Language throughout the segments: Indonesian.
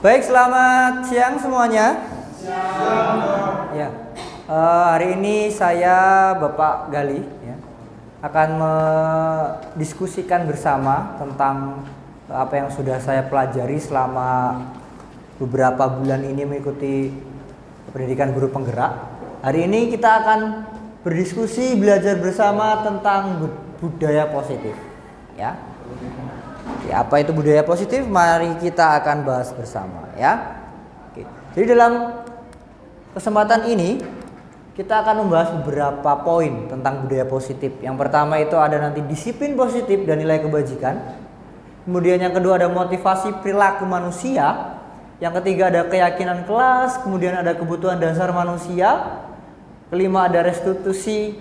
Baik, selamat siang semuanya. Ya, hari ini saya Bapak Gali akan mendiskusikan bersama tentang apa yang sudah saya pelajari selama beberapa bulan ini mengikuti pendidikan guru penggerak. Hari ini kita akan berdiskusi belajar bersama tentang budaya positif. Ya, apa itu budaya positif? Mari kita akan bahas bersama ya. Oke. Jadi dalam kesempatan ini kita akan membahas beberapa poin tentang budaya positif. Yang pertama itu ada nanti disiplin positif dan nilai kebajikan. Kemudian yang kedua ada motivasi perilaku manusia. Yang ketiga ada keyakinan kelas. Kemudian ada kebutuhan dasar manusia. Kelima ada restitusi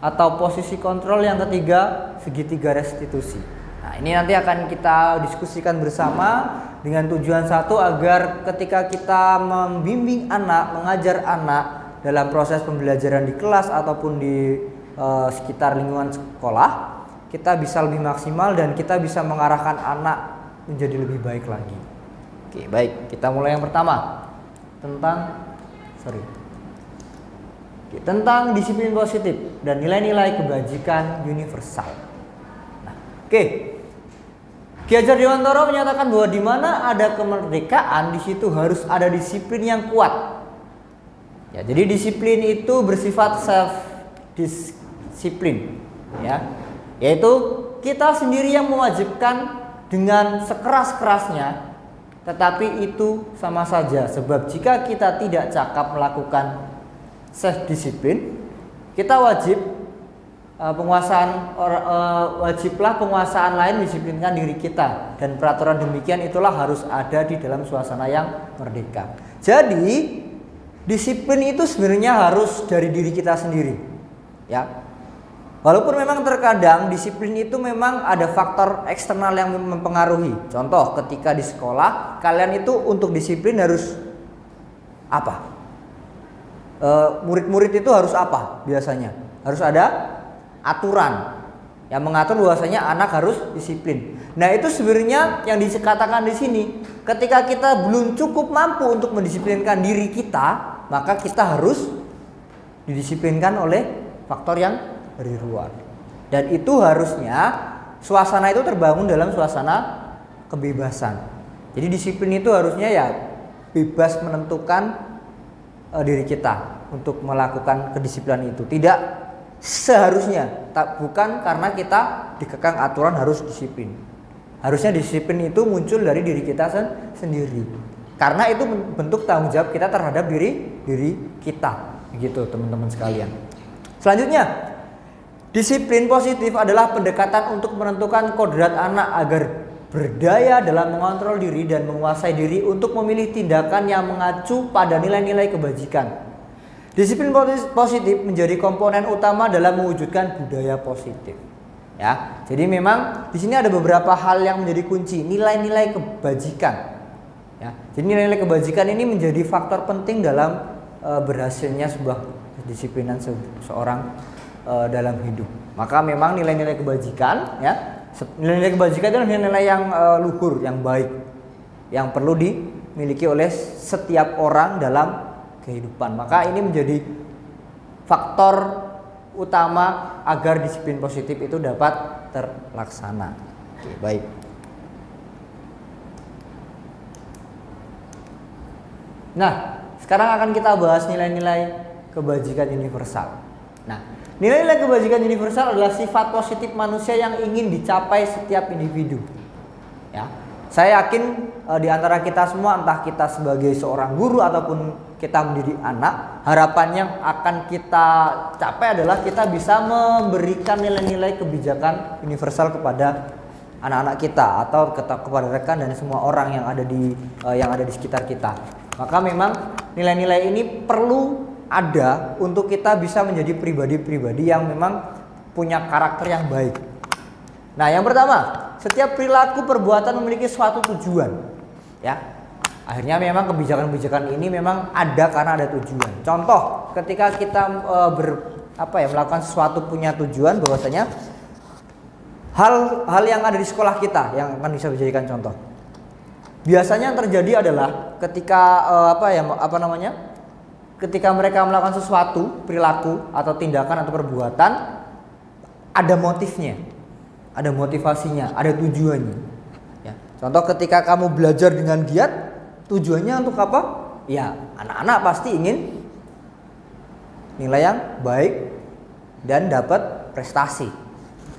atau posisi kontrol. Yang ketiga segitiga restitusi. Nah, ini nanti akan kita diskusikan bersama dengan tujuan satu, agar ketika kita membimbing anak, mengajar anak dalam proses pembelajaran di kelas ataupun di sekitar lingkungan sekolah, kita bisa lebih maksimal dan kita bisa mengarahkan anak menjadi lebih baik lagi. Oke, baik, kita mulai yang pertama tentang disiplin positif dan nilai-nilai kebajikan universal. Nah, oke. Ki Hajar Dewantara menyatakan bahwa di mana ada kemerdekaan, di situ harus ada disiplin yang kuat. Ya, jadi disiplin itu bersifat self disiplin, ya. Yaitu kita sendiri yang mewajibkan dengan sekeras-kerasnya, tetapi itu sama saja, sebab jika kita tidak cakap melakukan self disiplin, kita wajiblah penguasaan lain disiplinkan diri kita, dan peraturan demikian itulah harus ada di dalam suasana yang merdeka. Jadi disiplin itu sebenarnya harus dari diri kita sendiri, ya. Walaupun memang terkadang disiplin itu memang ada faktor eksternal yang mempengaruhi. Contoh, ketika di sekolah kalian itu untuk disiplin harus apa? Murid-murid itu harus apa? Biasanya harus ada aturan yang mengatur bahwasanya anak harus disiplin. Nah, itu sebenarnya yang dikatakan di sini, ketika kita belum cukup mampu untuk mendisiplinkan diri kita, maka kita harus didisiplinkan oleh faktor yang dari luar. Dan itu harusnya suasana itu terbangun dalam suasana kebebasan. Jadi disiplin itu harusnya ya bebas menentukan diri kita untuk melakukan kedisiplinan itu. Tidak seharusnya, bukan karena kita dikekang aturan harus disiplin. Harusnya disiplin itu muncul dari diri kita sendiri. Karena itu bentuk tanggung jawab kita terhadap diri kita. Begitu teman-teman sekalian. Selanjutnya, disiplin positif adalah pendekatan untuk menentukan kodrat anak agar berdaya dalam mengontrol diri dan menguasai diri untuk memilih tindakan yang mengacu pada nilai-nilai kebajikan. Disiplin positif menjadi komponen utama dalam mewujudkan budaya positif. Ya, jadi memang di sini ada beberapa hal yang menjadi kunci, nilai-nilai kebajikan. Ya, jadi nilai-nilai kebajikan ini menjadi faktor penting dalam berhasilnya sebuah kedisiplinan seorang dalam hidup. Maka memang nilai-nilai kebajikan, ya, nilai-nilai kebajikan itu nilai-nilai yang luhur, yang baik, yang perlu dimiliki oleh setiap orang dalam kehidupan. Maka ini menjadi faktor utama agar disiplin positif itu dapat terlaksana. Oke, baik. Nah, sekarang akan kita bahas nilai-nilai kebajikan universal. Nah, nilai-nilai kebajikan universal adalah sifat positif manusia yang ingin dicapai setiap individu. Ya, saya yakin di antara kita semua, entah kita sebagai seorang guru ataupun kita mendidik anak, harapan yang akan kita capai adalah kita bisa memberikan nilai-nilai kebijakan universal kepada anak-anak kita atau kepada rekan dan semua orang yang ada di sekitar kita. Maka memang nilai-nilai ini perlu ada untuk kita bisa menjadi pribadi-pribadi yang memang punya karakter yang baik. Nah, yang pertama, setiap perilaku perbuatan memiliki suatu tujuan, ya. Akhirnya memang kebijakan-kebijakan ini memang ada karena ada tujuan. Contoh, ketika kita melakukan sesuatu punya tujuan, bahwasanya hal yang ada di sekolah kita yang akan bisa dijadikan contoh. biasanya yang terjadi adalah ketika ketika mereka melakukan sesuatu, perilaku atau tindakan atau perbuatan, ada motifnya, ada motivasinya, ada tujuannya. Ya. Contoh ketika kamu belajar dengan giat, tujuannya untuk apa? Ya, anak-anak pasti ingin nilai yang baik dan dapat prestasi.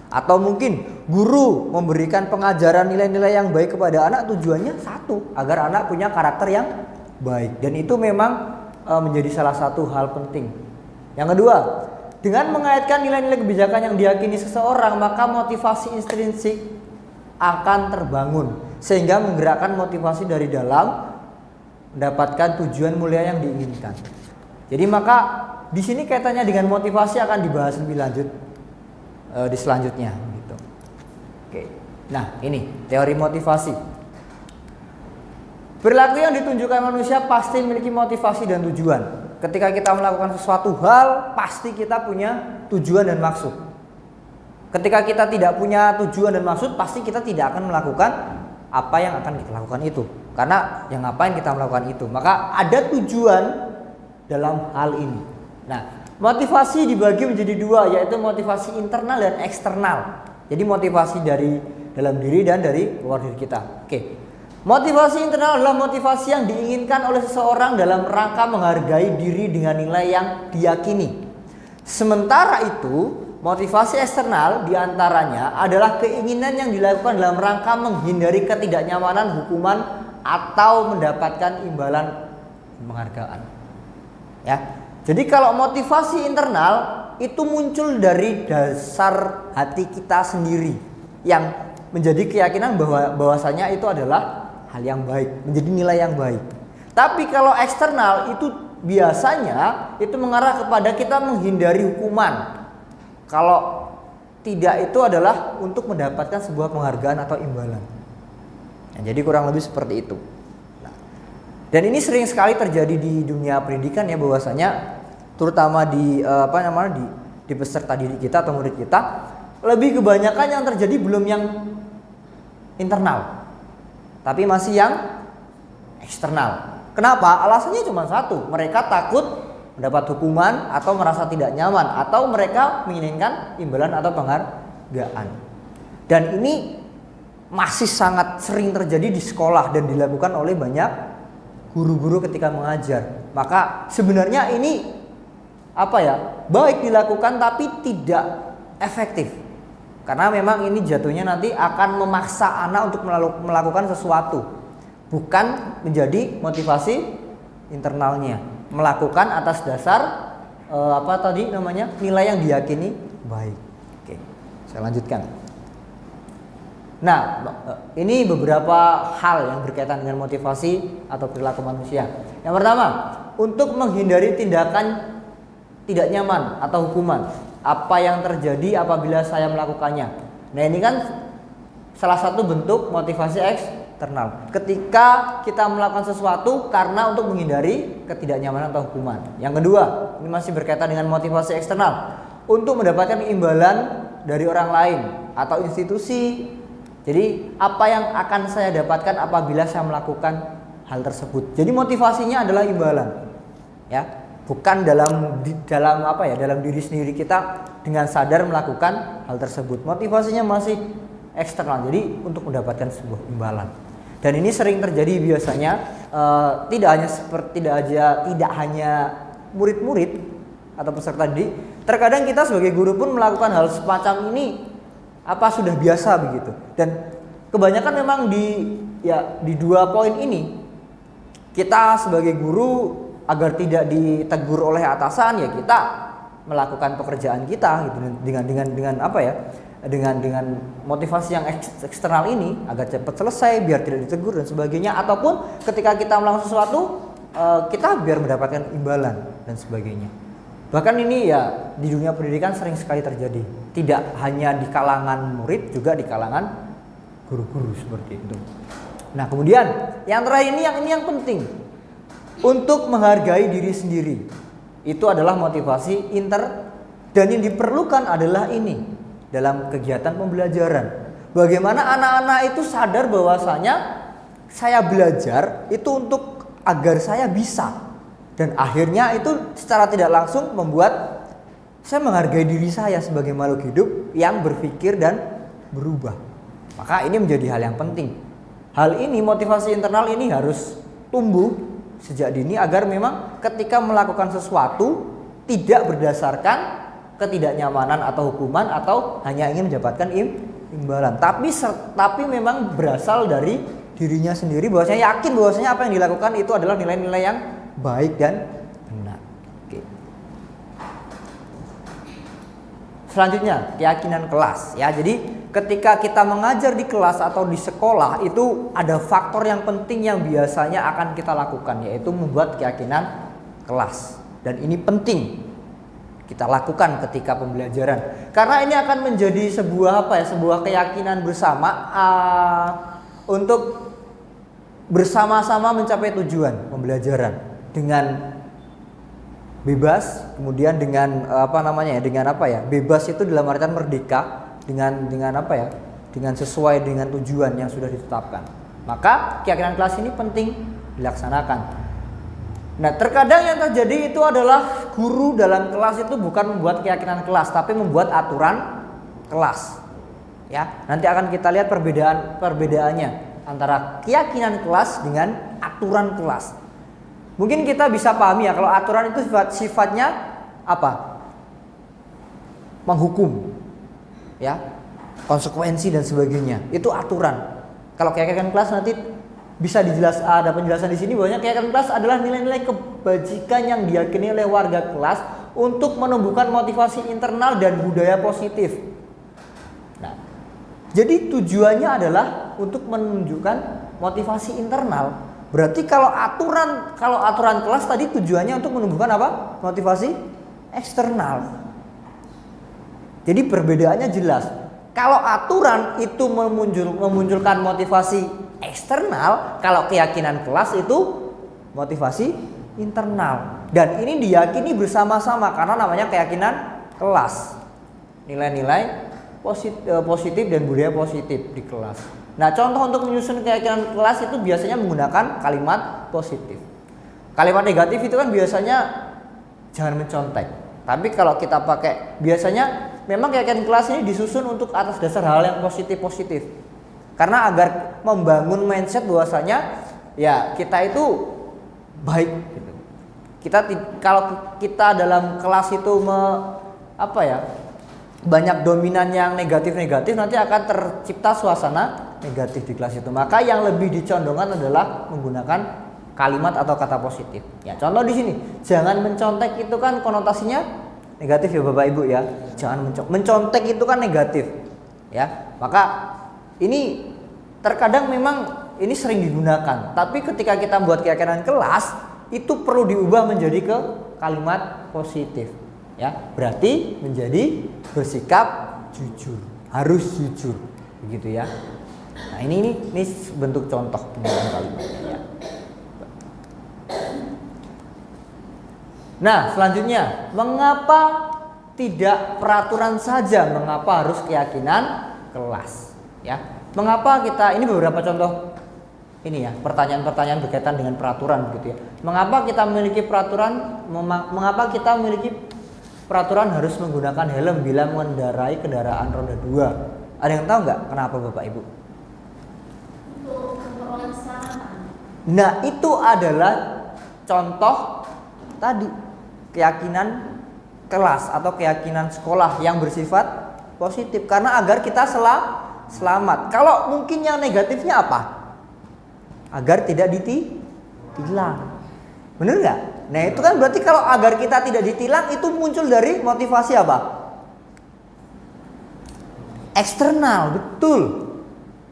Atau mungkin guru memberikan pengajaran nilai-nilai yang baik kepada anak, tujuannya satu, agar anak punya karakter yang baik. Dan itu memang menjadi salah satu hal penting. Yang kedua, dengan mengaitkan nilai-nilai kebijakan yang diyakini seseorang, maka motivasi intrinsik akan terbangun sehingga menggerakkan motivasi dari dalam mendapatkan tujuan mulia yang diinginkan. Jadi maka di sini kaitannya dengan motivasi akan dibahas lebih lanjut di selanjutnya gitu. Oke. Nah, ini teori motivasi. Perilaku yang ditunjukkan manusia pasti memiliki motivasi dan tujuan. Ketika kita melakukan sesuatu hal, pasti kita punya tujuan dan maksud. Ketika kita tidak punya tujuan dan maksud, pasti kita tidak akan melakukan apa yang akan kita lakukan itu. Karena yang ngapain kita melakukan itu? Maka ada tujuan dalam hal ini. Nah, motivasi dibagi menjadi dua, yaitu motivasi internal dan eksternal. Jadi motivasi dari dalam diri dan dari luar diri kita. Oke. Motivasi internal adalah motivasi yang diinginkan oleh seseorang dalam rangka menghargai diri dengan nilai yang diyakini. Sementara itu, motivasi eksternal diantaranya adalah keinginan yang dilakukan dalam rangka menghindari ketidaknyamanan, hukuman, atau mendapatkan imbalan penghargaan. Ya. Jadi kalau motivasi internal itu muncul dari dasar hati kita sendiri yang menjadi keyakinan bahwasanya itu adalah hal yang baik, menjadi nilai yang baik. Tapi kalau eksternal itu biasanya itu mengarah kepada kita menghindari hukuman. Kalau tidak, itu adalah untuk mendapatkan sebuah penghargaan atau imbalan. Nah, jadi kurang lebih seperti itu. Nah, dan ini sering sekali terjadi di dunia pendidikan ya, bahwasanya terutama di di peserta didik kita atau murid kita, lebih kebanyakan yang terjadi belum yang internal, tapi masih yang eksternal. Kenapa? Alasannya cuma satu, mereka takut mendapat hukuman atau merasa tidak nyaman, atau mereka menginginkan imbalan atau penghargaan. Dan ini masih sangat sering terjadi di sekolah dan dilakukan oleh banyak guru-guru ketika mengajar. Maka sebenarnya ini baik dilakukan tapi tidak efektif. Karena memang ini jatuhnya nanti akan memaksa anak untuk melakukan sesuatu, bukan menjadi motivasi internalnya, melakukan atas dasar nilai yang diyakini baik. Oke, saya lanjutkan. Nah, ini beberapa hal yang berkaitan dengan motivasi atau perilaku manusia. Yang pertama, untuk menghindari tindakan tidak nyaman atau hukuman. Apa yang terjadi apabila saya melakukannya? Nah, ini kan salah satu bentuk motivasi eksternal. Ketika kita melakukan sesuatu karena untuk menghindari ketidaknyamanan atau hukuman. Yang kedua, ini masih berkaitan dengan motivasi eksternal, untuk mendapatkan imbalan dari orang lain atau institusi. Jadi apa yang akan saya dapatkan apabila saya melakukan hal tersebut. Jadi motivasinya adalah imbalan, ya, bukan dalam diri sendiri kita dengan sadar melakukan hal tersebut. Motivasinya masih eksternal, jadi untuk mendapatkan sebuah imbalan. Dan ini sering terjadi biasanya tidak hanya murid-murid atau peserta didik. Terkadang kita sebagai guru pun melakukan hal semacam ini sudah biasa begitu. Dan kebanyakan memang di dua poin ini kita sebagai guru agar tidak ditegur oleh atasan, ya kita melakukan pekerjaan kita gitu dengan motivasi yang eksternal ini agar cepat selesai, biar tidak ditegur dan sebagainya. Ataupun ketika kita melakukan sesuatu kita biar mendapatkan imbalan dan sebagainya. Bahkan ini ya di dunia pendidikan sering sekali terjadi, tidak hanya di kalangan murid, juga di kalangan guru-guru seperti itu. Nah, kemudian yang terakhir ini yang penting, untuk menghargai diri sendiri. Itu adalah motivasi dan yang diperlukan adalah ini dalam kegiatan pembelajaran. Bagaimana anak-anak itu sadar bahwasanya saya belajar itu untuk agar saya bisa, dan akhirnya itu secara tidak langsung membuat saya menghargai diri saya sebagai makhluk hidup yang berpikir dan berubah. Maka ini menjadi hal yang penting. Hal ini, motivasi internal ini harus tumbuh sejak dini agar memang ketika melakukan sesuatu tidak berdasarkan ketidaknyamanan atau hukuman atau hanya ingin mendapatkan imbalan, tapi memang berasal dari dirinya sendiri, bahwasanya yakin bahwasanya apa yang dilakukan itu adalah nilai-nilai yang baik dan benar. Oke. Selanjutnya, keyakinan kelas ya. Jadi ketika kita mengajar di kelas atau di sekolah itu ada faktor yang penting yang biasanya akan kita lakukan, yaitu membuat keyakinan kelas. Dan ini penting kita lakukan ketika pembelajaran, karena ini akan menjadi sebuah sebuah keyakinan bersama untuk bersama-sama mencapai tujuan pembelajaran dengan bebas, kemudian dengan bebas itu dalam artian merdeka, dengan sesuai dengan tujuan yang sudah ditetapkan. Maka keyakinan kelas ini penting dilaksanakan. Nah, terkadang yang terjadi itu adalah guru dalam kelas itu bukan membuat keyakinan kelas, tapi membuat aturan kelas. Ya, nanti akan kita lihat perbedaannya antara keyakinan kelas dengan aturan kelas. Mungkin kita bisa pahami ya, kalau aturan itu sifatnya apa? Menghukum, ya, konsekuensi dan sebagainya. Itu aturan. Kalau keyakinan kelas nanti bisa ada penjelasan di sini bahwa keyakinan kelas adalah nilai-nilai kebajikan yang diyakini oleh warga kelas untuk menumbuhkan motivasi internal dan budaya positif. Nah, jadi tujuannya adalah untuk menunjukkan motivasi internal. Berarti kalau aturan kelas tadi tujuannya untuk menumbuhkan apa? Motivasi eksternal. Jadi perbedaannya jelas. Kalau aturan itu memunculkan motivasi eksternal, kalau keyakinan kelas itu motivasi internal. Dan ini diyakini bersama-sama karena namanya keyakinan kelas. Nilai-nilai positif dan budaya positif di kelas. Nah, contoh untuk menyusun keyakinan kelas itu biasanya menggunakan kalimat positif. Kalimat negatif itu kan biasanya jangan mencontek. Tapi kalau kita pakai, biasanya memang keyakinan kelas ini disusun untuk atas dasar hal yang positif-positif. Karena agar membangun mindset bahwasanya ya kita itu baik gitu. Kalau kita dalam kelas itu banyak dominan yang negatif-negatif, nanti akan tercipta suasana negatif di kelas itu. Maka yang lebih dicondongkan adalah menggunakan kalimat atau kata positif. Ya, contoh di sini, jangan mencontek itu kan konotasinya negatif ya Bapak Ibu ya. Jangan mencontek itu kan negatif. Ya, maka ini terkadang memang ini sering digunakan. Tapi ketika kita membuat keyakinan kelas, itu perlu diubah menjadi ke kalimat positif. Ya, berarti menjadi bersikap jujur, harus jujur, begitu ya. Nah, ini bentuk contoh penggunaan kalimatnya ya. Nah, selanjutnya, mengapa tidak peraturan saja? Mengapa harus keyakinan kelas? Ya, mengapa kita, ini beberapa contoh ini ya, pertanyaan-pertanyaan berkaitan dengan peraturan begitu ya. Mengapa kita memiliki peraturan? Mengapa kita memiliki peraturan harus menggunakan helm bila mengendarai kendaraan roda 2? Ada yang tahu nggak kenapa Bapak Ibu? Untuk memperoleh keselamatan. Nah, itu adalah contoh tadi keyakinan kelas atau keyakinan sekolah yang bersifat positif, karena agar kita selamat. Kalau mungkin yang negatifnya apa? Agar tidak ditilang. Bener nggak? Nah, itu kan berarti kalau agar kita tidak ditilang itu muncul dari motivasi apa? Eksternal, betul.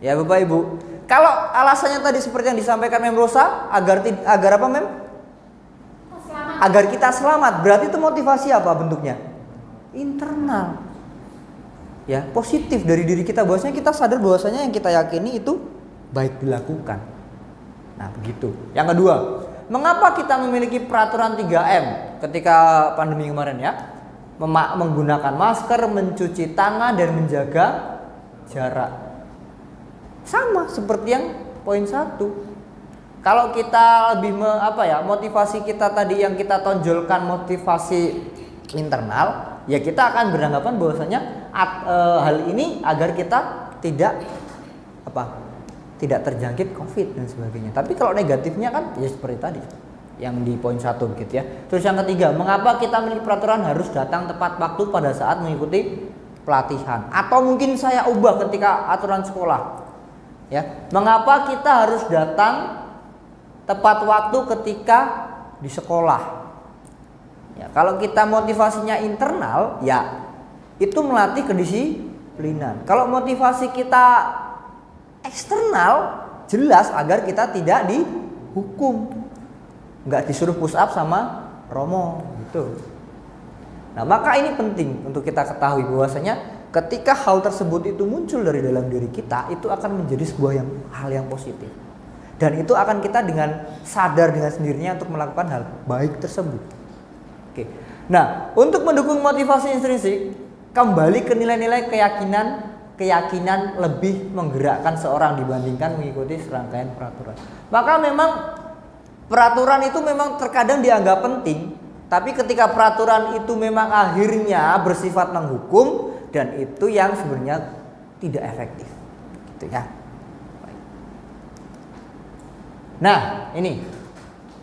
Ya Bapak Ibu. Kalau alasannya tadi seperti yang disampaikan Mem Rosa, agar apa Mem? Agar kita selamat. Berarti itu motivasi apa bentuknya? Internal. Ya, positif dari diri kita, bahwasanya kita sadar bahwasanya yang kita yakini itu baik dilakukan. Nah, begitu. Yang kedua, mengapa kita memiliki peraturan 3M ketika pandemi kemarin ya? Menggunakan masker, mencuci tangan, dan menjaga jarak. Sama seperti yang poin 1. Kalau kita lebih motivasi kita tadi yang kita tonjolkan motivasi internal, ya kita akan beranggapan bahwasanya hal ini agar kita tidak terjangkit COVID dan sebagainya. Tapi kalau negatifnya kan ya seperti tadi yang di poin 1 gitu ya. Terus yang ketiga, mengapa kita memiliki peraturan harus datang tepat waktu pada saat mengikuti pelatihan? Atau mungkin saya ubah ketika aturan sekolah. Ya, mengapa kita harus datang tepat waktu ketika di sekolah? Ya, kalau kita motivasinya internal, ya itu melatih kedisiplinan. Kalau motivasi kita eksternal, jelas agar kita tidak dihukum, nggak disuruh push up sama Romo gitu. Nah, maka ini penting untuk kita ketahui bahwasanya ketika hal tersebut itu muncul dari dalam diri kita, itu akan menjadi sebuah hal yang positif. Dan itu akan kita dengan sadar dengan sendirinya untuk melakukan hal baik tersebut. Oke. Nah, untuk mendukung motivasi intrinsik, kembali ke nilai-nilai keyakinan lebih menggerakkan seorang dibandingkan mengikuti serangkaian peraturan. Maka memang peraturan itu memang terkadang dianggap penting, tapi ketika peraturan itu memang akhirnya bersifat menghukum, dan itu yang sebenarnya tidak efektif, gitu ya. Nah, ini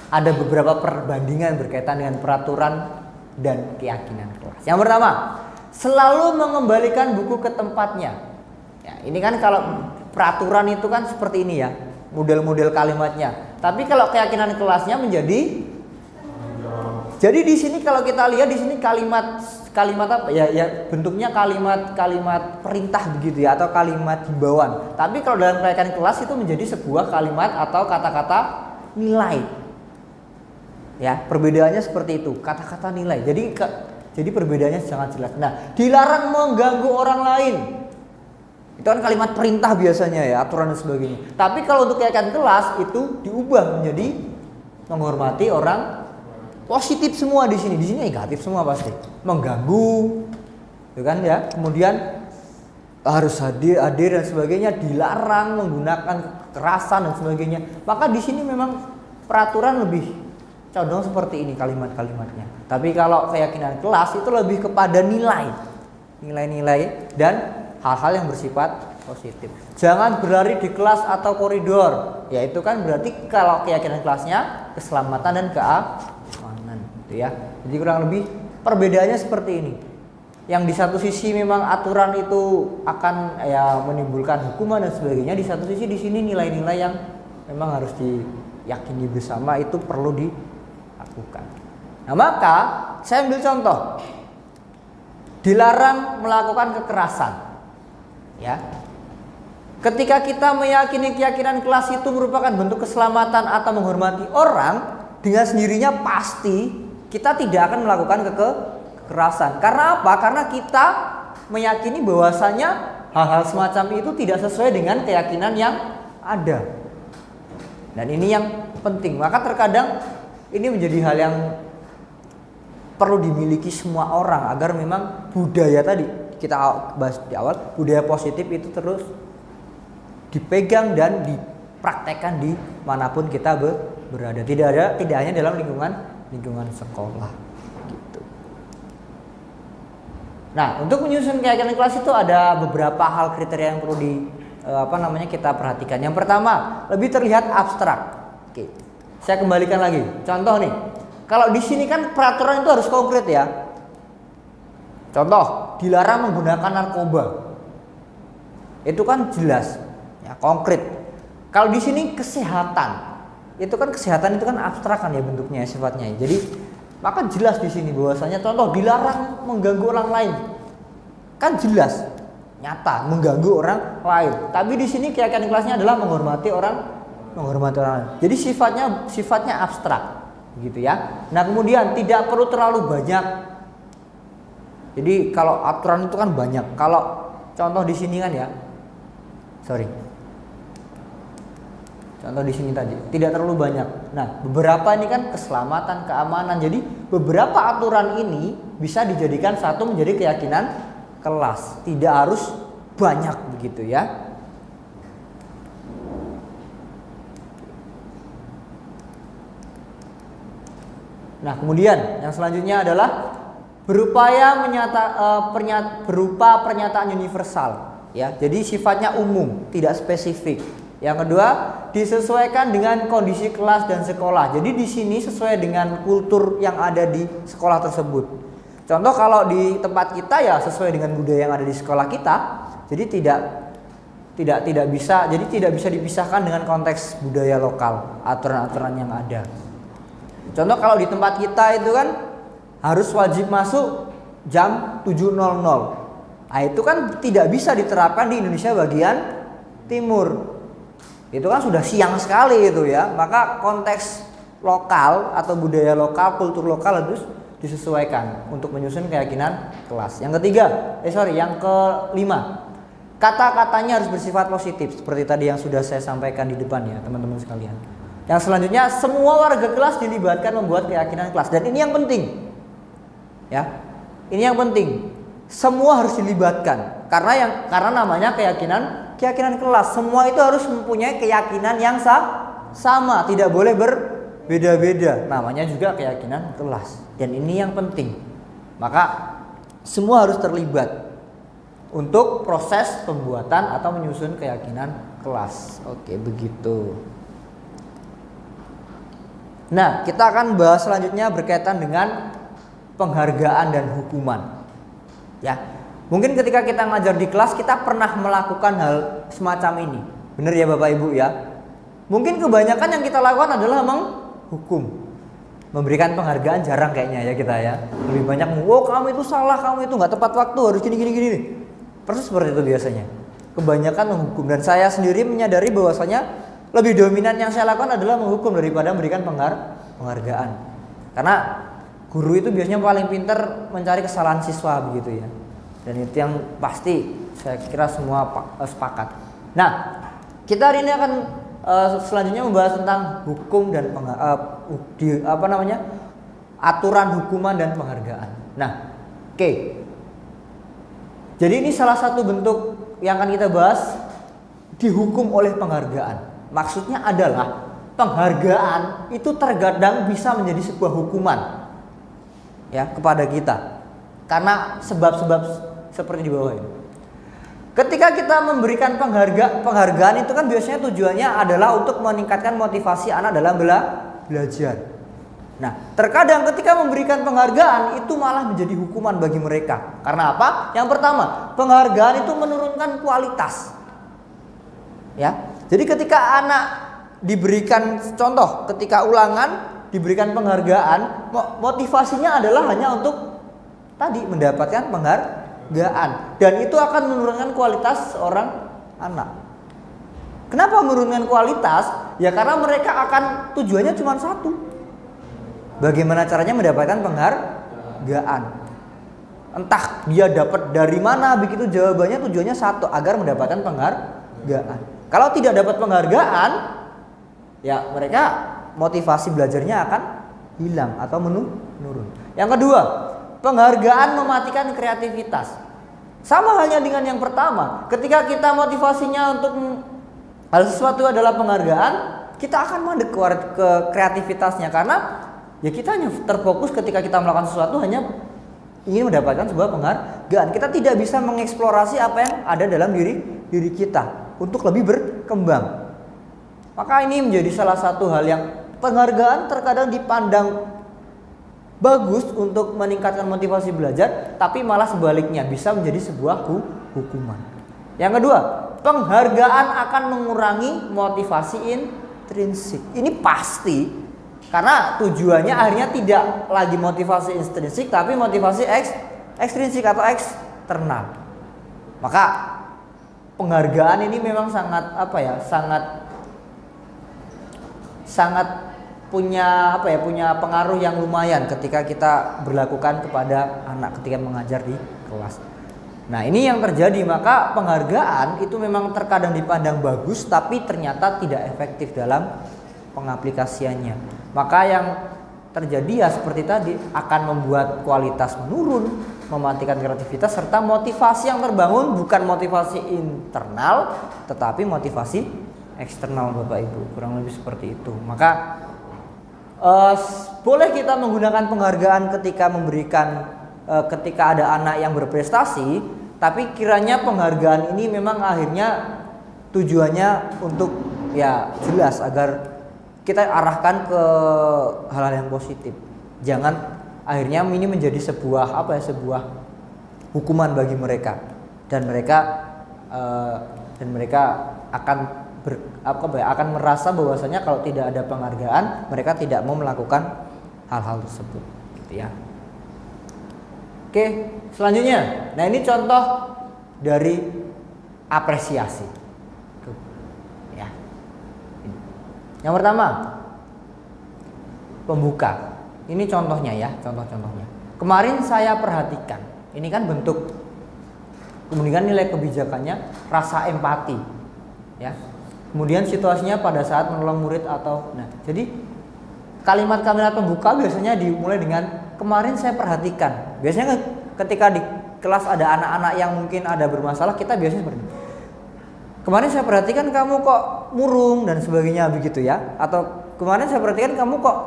ada beberapa perbandingan berkaitan dengan peraturan dan keyakinan kelas. Yang pertama, selalu mengembalikan buku ke tempatnya. Ya, ini kan kalau peraturan itu kan seperti ini ya, model-model kalimatnya. Tapi kalau keyakinan kelasnya menjadi, jadi di sini kalau kita lihat di sini kalimat apa ya, bentuknya kalimat perintah begitu ya, atau kalimat himbauan. Tapi kalau dalam keyakinan kelas itu menjadi sebuah kalimat atau kata-kata nilai. Ya, perbedaannya seperti itu, kata-kata nilai. Jadi perbedaannya sangat jelas. Nah, dilarang mengganggu orang lain. Itu kan kalimat perintah biasanya ya, aturan dan sebagainya. Tapi kalau untuk keyakinan kelas itu diubah menjadi menghormati orang. Positif semua di sini negatif semua pasti. Mengganggu, itu kan ya. Kemudian harus hadir dan sebagainya, dilarang menggunakan kekerasan dan sebagainya. Maka di sini memang peraturan lebih condong seperti ini kalimat-kalimatnya. Tapi kalau keyakinan kelas itu lebih kepada nilai-nilai dan hal-hal yang bersifat positif. Jangan berlari di kelas atau koridor. Ya itu kan berarti kalau keyakinan kelasnya keselamatan dan keamanan, gitu ya. Jadi kurang lebih perbedaannya seperti ini. Yang di satu sisi memang aturan itu akan ya menimbulkan hukuman dan sebagainya. Di satu sisi di sini nilai-nilai yang memang harus diyakini bersama itu perlu dilakukan. Nah, maka saya ambil contoh. Dilarang melakukan kekerasan. Ya. Ketika kita meyakini keyakinan kelas itu merupakan bentuk keselamatan atau menghormati orang, dengan sendirinya pasti kita tidak akan melakukan kekerasan. Karena apa? Karena kita meyakini bahwasanya hal-hal semacam itu tidak sesuai dengan keyakinan yang ada. Dan ini yang penting. Maka terkadang ini menjadi hal yang perlu dimiliki semua orang agar memang budaya tadi kita bahas di awal, budaya positif itu terus dipegang dan dipraktekkan di manapun kita berada. Tidak hanya dalam lingkungan sekolah gitu. Nah, untuk menyusun keyakinan kelas itu ada beberapa hal kriteria yang perlu kita perhatikan. Yang pertama, lebih terlihat abstrak. Oke. Saya kembalikan lagi. Contoh nih. Kalau di sini kan peraturan itu harus konkret ya. Contoh, dilarang menggunakan narkoba. Itu kan jelas, ya konkret. Kalau di sini kesehatan. Itu kan kesehatan itu kan abstrak kan ya bentuknya, sifatnya. Jadi maka jelas di sini bahwasanya contoh dilarang mengganggu orang lain. Kan jelas, nyata mengganggu orang lain. Tapi di sini keyakinan kelasnya adalah menghormati orang lain. Jadi sifatnya abstrak, gitu ya. Nah, kemudian tidak perlu terlalu banyak. Jadi kalau aturan itu kan banyak. Kalau contoh di sini kan ya. Contoh di sini tadi tidak terlalu banyak. Nah, beberapa ini kan keselamatan, keamanan. Jadi beberapa aturan ini bisa dijadikan satu menjadi keyakinan kelas. Tidak harus banyak begitu ya. Nah, kemudian yang selanjutnya adalah berupaya berupa pernyataan universal, ya. Jadi sifatnya umum, tidak spesifik. Yang kedua, disesuaikan dengan kondisi kelas dan sekolah. Jadi di sini sesuai dengan kultur yang ada di sekolah tersebut. Contoh kalau di tempat kita ya sesuai dengan budaya yang ada di sekolah kita. Jadi tidak bisa dipisahkan dengan konteks budaya lokal, aturan-aturan yang ada. Contoh kalau di tempat kita itu kan harus wajib masuk jam 7.00. Nah, itu kan tidak bisa diterapkan di Indonesia bagian timur. Itu kan sudah siang sekali itu ya. Maka konteks lokal atau budaya lokal, kultur lokal harus disesuaikan untuk menyusun keyakinan kelas. Yang kelima, kata-katanya harus bersifat positif seperti tadi yang sudah saya sampaikan di depan ya, teman-teman sekalian. Yang selanjutnya, semua warga kelas dilibatkan membuat keyakinan kelas. Dan ini yang penting. Ya. Ini yang penting. Semua harus dilibatkan. Karena namanya keyakinan kelas. Semua itu harus mempunyai keyakinan yang sama, tidak boleh berbeda-beda. Namanya juga keyakinan kelas. Dan ini yang penting. Maka semua harus terlibat untuk proses pembuatan atau menyusun keyakinan kelas. Oke, begitu. Nah, kita akan bahas selanjutnya berkaitan dengan penghargaan dan hukuman. Ya, mungkin ketika kita ngajar di kelas kita pernah melakukan hal semacam ini. Benar ya Bapak Ibu ya? Mungkin kebanyakan yang kita lakukan adalah menghukum. Memberikan penghargaan jarang kayaknya ya kita ya. Lebih banyak, "Oh, kamu itu salah, kamu itu nggak tepat waktu, harus gini." Persis seperti itu biasanya. Kebanyakan menghukum, dan saya sendiri menyadari bahwasanya lebih dominan yang saya lakukan adalah menghukum daripada memberikan penghargaan. Karena guru itu biasanya paling pintar mencari kesalahan siswa begitu ya. Dan itu yang pasti saya kira semua sepakat. Nah, kita hari ini akan selanjutnya membahas tentang hukum dan aturan hukuman dan penghargaan. Nah, oke. Jadi ini salah satu bentuk yang akan kita bahas, dihukum oleh penghargaan. Maksudnya adalah penghargaan itu terkadang bisa menjadi sebuah hukuman ya kepada kita karena sebab-sebab seperti di bawah ini. Ketika kita memberikan penghargaan itu kan biasanya tujuannya adalah untuk meningkatkan motivasi anak dalam belajar. Nah, terkadang ketika memberikan penghargaan itu malah menjadi hukuman bagi mereka. Karena apa? Yang pertama, penghargaan itu menurunkan kualitas. Ya. Jadi ketika anak diberikan contoh, ketika ulangan diberikan penghargaan, motivasinya adalah hanya untuk tadi mendapatkan penghargaan, dan itu akan menurunkan kualitas seorang anak. Kenapa menurunkan kualitas? Ya karena mereka akan tujuannya cuma satu. Bagaimana caranya mendapatkan penghargaan? Entah dia dapat dari mana, begitu jawabannya tujuannya satu, agar mendapatkan penghargaan. Kalau tidak dapat penghargaan, ya mereka motivasi belajarnya akan hilang atau menurun. Yang kedua, penghargaan mematikan kreativitas. Sama halnya dengan yang pertama, ketika kita motivasinya untuk hal sesuatu adalah penghargaan, kita akan mandek ke kreativitasnya karena ya kita hanya terfokus ketika kita melakukan sesuatu hanya ingin mendapatkan sebuah penghargaan. Kita tidak bisa mengeksplorasi apa yang ada dalam diri kita untuk lebih berkembang. Maka ini menjadi salah satu hal yang penghargaan terkadang dipandang bagus untuk meningkatkan motivasi belajar, tapi malah sebaliknya bisa menjadi sebuah hukuman. Yang kedua, penghargaan akan mengurangi motivasi intrinsik. Ini pasti, karena tujuannya akhirnya tidak lagi motivasi intrinsik, tapi motivasi ekstrinsik atau eksternal. Maka penghargaan ini memang sangat punya pengaruh yang lumayan ketika kita berlakukan kepada anak ketika mengajar di kelas. Nah, ini yang terjadi, maka penghargaan itu memang terkadang dipandang bagus tapi ternyata tidak efektif dalam pengaplikasiannya. Maka yang terjadi ya seperti tadi, akan membuat kualitas menurun, mematikan kreativitas, serta motivasi yang terbangun bukan motivasi internal tetapi motivasi eksternal Bapak Ibu. Kurang lebih seperti itu. Maka Boleh kita menggunakan penghargaan ketika ketika ada anak yang berprestasi, tapi kiranya penghargaan ini memang akhirnya tujuannya untuk ya jelas agar kita arahkan ke hal-hal yang positif. Jangan akhirnya ini menjadi sebuah sebuah hukuman bagi mereka dan mereka akan merasa bahwasanya kalau tidak ada penghargaan mereka tidak mau melakukan hal-hal tersebut, gitu ya. Oke, selanjutnya, nah ini contoh dari apresiasi, ya. Yang pertama, pembuka. Ini contohnya ya, contoh-contohnya. Kemarin saya perhatikan, ini kan bentuk, kemudian nilai kebijakannya rasa empati, ya. Kemudian situasinya pada saat menolong murid atau, nah, jadi kalimat-kalimat pembuka biasanya dimulai dengan kemarin saya perhatikan. Biasanya ketika di kelas ada anak-anak yang mungkin ada bermasalah, kita biasanya seperti ini. Kemarin saya perhatikan kamu kok murung dan sebagainya begitu ya. Atau kemarin saya perhatikan kamu kok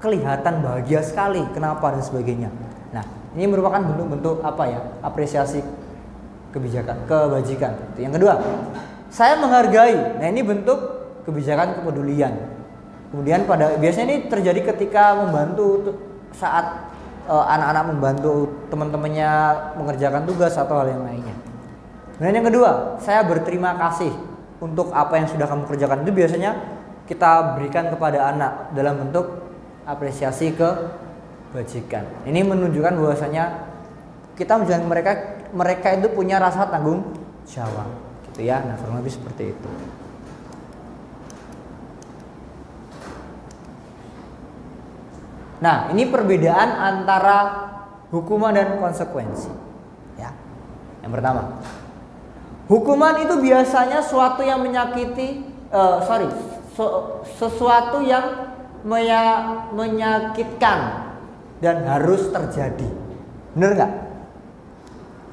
kelihatan bahagia sekali, kenapa dan sebagainya. Nah, ini merupakan bentuk-bentuk apresiasi kebajikan. Yang kedua, saya menghargai. Nah, ini bentuk kebijakan kepedulian. Kemudian biasanya ini terjadi ketika membantu saat anak-anak membantu teman-temannya mengerjakan tugas atau hal yang lainnya. Kemudian yang kedua, saya berterima kasih untuk apa yang sudah kamu kerjakan. Itu biasanya kita berikan kepada anak dalam bentuk apresiasi kebajikan. Ini menunjukkan bahwasanya kita menunjukkan mereka itu punya rasa tanggung jawab, gitu ya. Nah, kurang lebih seperti itu. Nah, ini perbedaan antara hukuman dan konsekuensi. Ya. Yang pertama, hukuman itu biasanya sesuatu yang sesuatu yang menyakitkan dan harus terjadi. Benar nggak?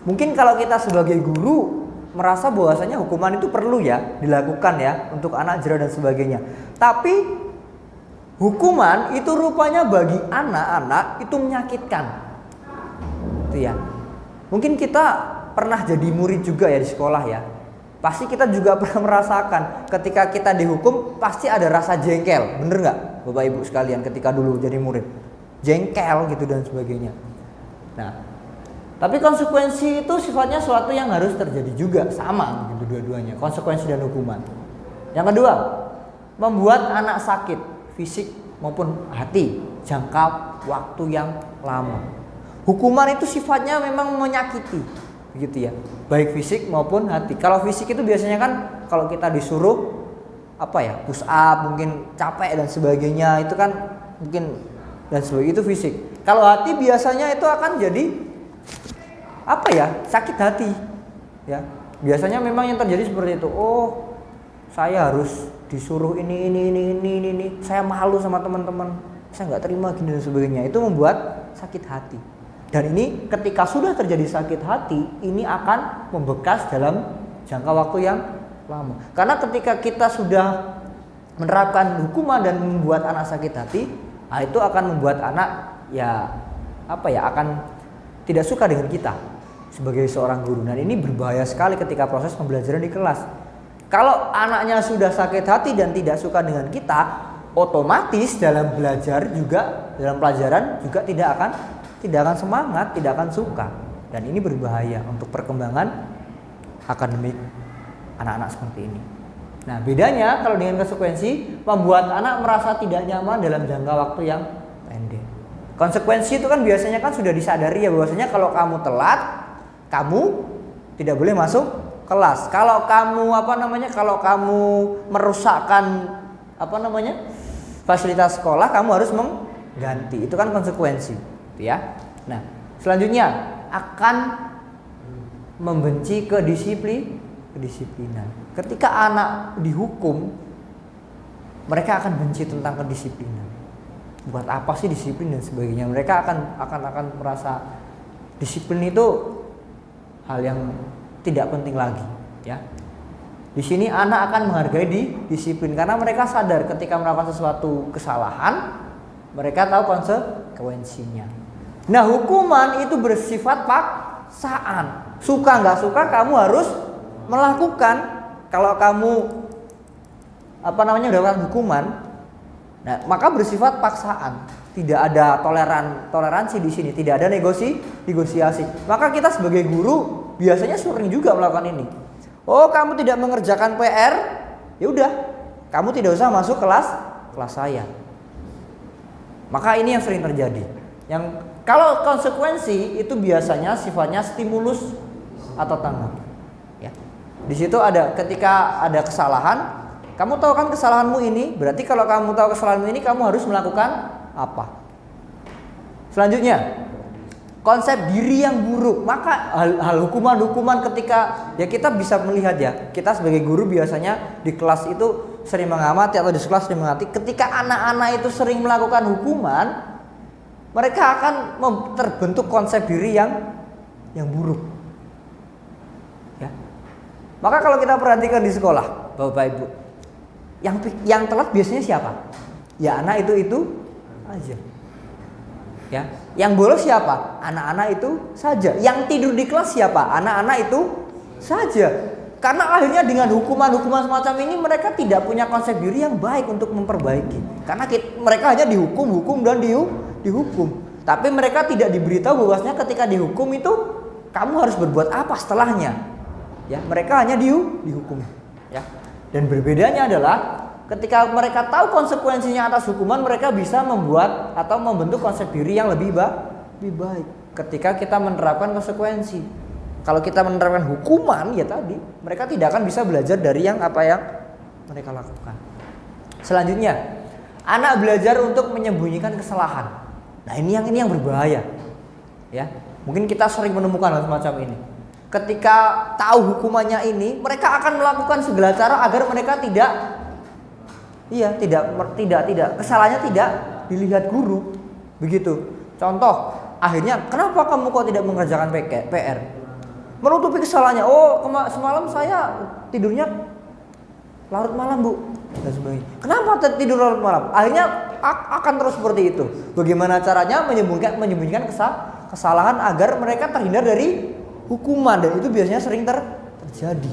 Mungkin kalau kita sebagai guru merasa bahwasanya hukuman itu perlu ya dilakukan ya untuk anak jerah dan sebagainya. Tapi hukuman itu rupanya bagi anak-anak itu menyakitkan. Itu ya. Mungkin kita pernah jadi murid juga ya di sekolah ya. Pasti kita juga pernah merasakan ketika kita dihukum pasti ada rasa jengkel. Bener nggak Bapak Ibu sekalian ketika dulu jadi murid? Jengkel gitu dan sebagainya. Nah, tapi konsekuensi itu sifatnya sesuatu yang harus terjadi juga. Sama gitu dua-duanya, konsekuensi dan hukuman. Yang kedua, membuat anak sakit fisik maupun hati jangka waktu yang lama. Hukuman itu sifatnya memang menyakiti, begitu ya, baik fisik maupun hati. Kalau fisik itu biasanya kan kalau kita disuruh push up, mungkin capek dan sebagainya, itu kan mungkin dan sebagainya, itu fisik. Kalau hati biasanya itu akan jadi sakit hati, ya. Biasanya memang yang terjadi seperti itu. Oh, saya harus disuruh ini, saya malu sama teman-teman, saya nggak terima gini dan sebagainya. Itu membuat sakit hati. Dan ini ketika sudah terjadi sakit hati, ini akan membekas dalam jangka waktu yang lama. Karena ketika kita sudah menerapkan hukuman dan membuat anak sakit hati, itu akan membuat anak akan tidak suka dengan kita sebagai seorang guru. Dan ini berbahaya sekali ketika proses pembelajaran di kelas. Kalau anaknya sudah sakit hati dan tidak suka dengan kita, otomatis dalam belajar juga, dalam pelajaran juga tidak akan semangat, tidak akan suka. Dan ini berbahaya untuk perkembangan akademik anak-anak seperti ini. Nah, bedanya kalau dengan konsekuensi, membuat anak merasa tidak nyaman dalam jangka waktu yang pendek. Konsekuensi itu kan biasanya kan sudah disadari ya bahwasanya kalau kamu telat, kamu tidak boleh masuk kelas. Kalau kamu kalau kamu merusakkan fasilitas sekolah, kamu harus mengganti. Itu kan konsekuensi, gitu ya. Nah, selanjutnya akan membenci kedisiplinan. Ketika anak dihukum, mereka akan benci tentang kedisiplinan. Buat apa sih disiplin dan sebagainya? Mereka akan merasa disiplin itu hal yang tidak penting lagi, ya. Di sini anak akan menghargai disiplin karena mereka sadar ketika melakukan sesuatu kesalahan, Mereka tahu konsekuensinya. Nah, hukuman itu bersifat paksaan. Suka nggak suka kamu harus melakukan. Kalau kamu mendapatkan hukuman, nah, maka bersifat paksaan. Tidak ada toleransi di sini, tidak ada negosiasi. Maka kita sebagai guru biasanya sering juga melakukan ini. Oh, kamu tidak mengerjakan PR, ya udah, kamu tidak usah masuk kelas saya. Maka ini yang sering terjadi. Yang kalau konsekuensi itu biasanya sifatnya stimulus atau tangan. Ya. Di situ ada ketika ada kesalahan, kamu tahu kan kesalahanmu ini, berarti kalau kamu tahu kesalahanmu ini kamu harus melakukan apa? Selanjutnya, konsep diri yang buruk. Maka hal hukuman ketika ya kita bisa melihat ya, kita sebagai guru biasanya di kelas itu sering mengamati atau di sekolah sering mengamati ketika anak-anak itu sering melakukan hukuman, mereka akan terbentuk konsep diri yang buruk. Ya. Maka kalau kita perhatikan di sekolah, Bapak Ibu, yang telat biasanya siapa? Ya anak itu aja. Ya, yang bolos siapa? Anak-anak itu saja. Yang tidur di kelas siapa? Anak-anak itu saja. Karena akhirnya dengan hukuman-hukuman semacam ini mereka tidak punya konsep diri yang baik untuk memperbaiki. Karena mereka hanya dihukum dan dihukum. Tapi mereka tidak diberitahu bahwasanya ketika dihukum itu kamu harus berbuat apa setelahnya. Ya, mereka hanya dihukum. Ya. Dan berbedanya adalah ketika mereka tahu konsekuensinya atas hukuman, mereka bisa membuat atau membentuk konsep diri yang lebih baik ketika kita menerapkan konsekuensi. Kalau kita menerapkan hukuman, ya tadi mereka tidak akan bisa belajar dari apa yang mereka lakukan. Selanjutnya, anak belajar untuk menyembunyikan kesalahan. Nah, ini yang berbahaya. Ya, mungkin kita sering menemukan hal semacam ini. Ketika tahu hukumannya ini, mereka akan melakukan segala cara agar mereka tidak kesalahannya tidak dilihat guru. Begitu. Contoh, akhirnya kenapa kamu kok tidak mengerjakan PR? Menutupi kesalahannya. Oh, semalam saya tidurnya larut malam, Bu. Dan sebagainya. Kenapa tidur larut malam? Akhirnya akan terus seperti itu. Bagaimana caranya menyembunyikan kesalahan agar mereka terhindar dari hukuman, dan itu biasanya sering terjadi.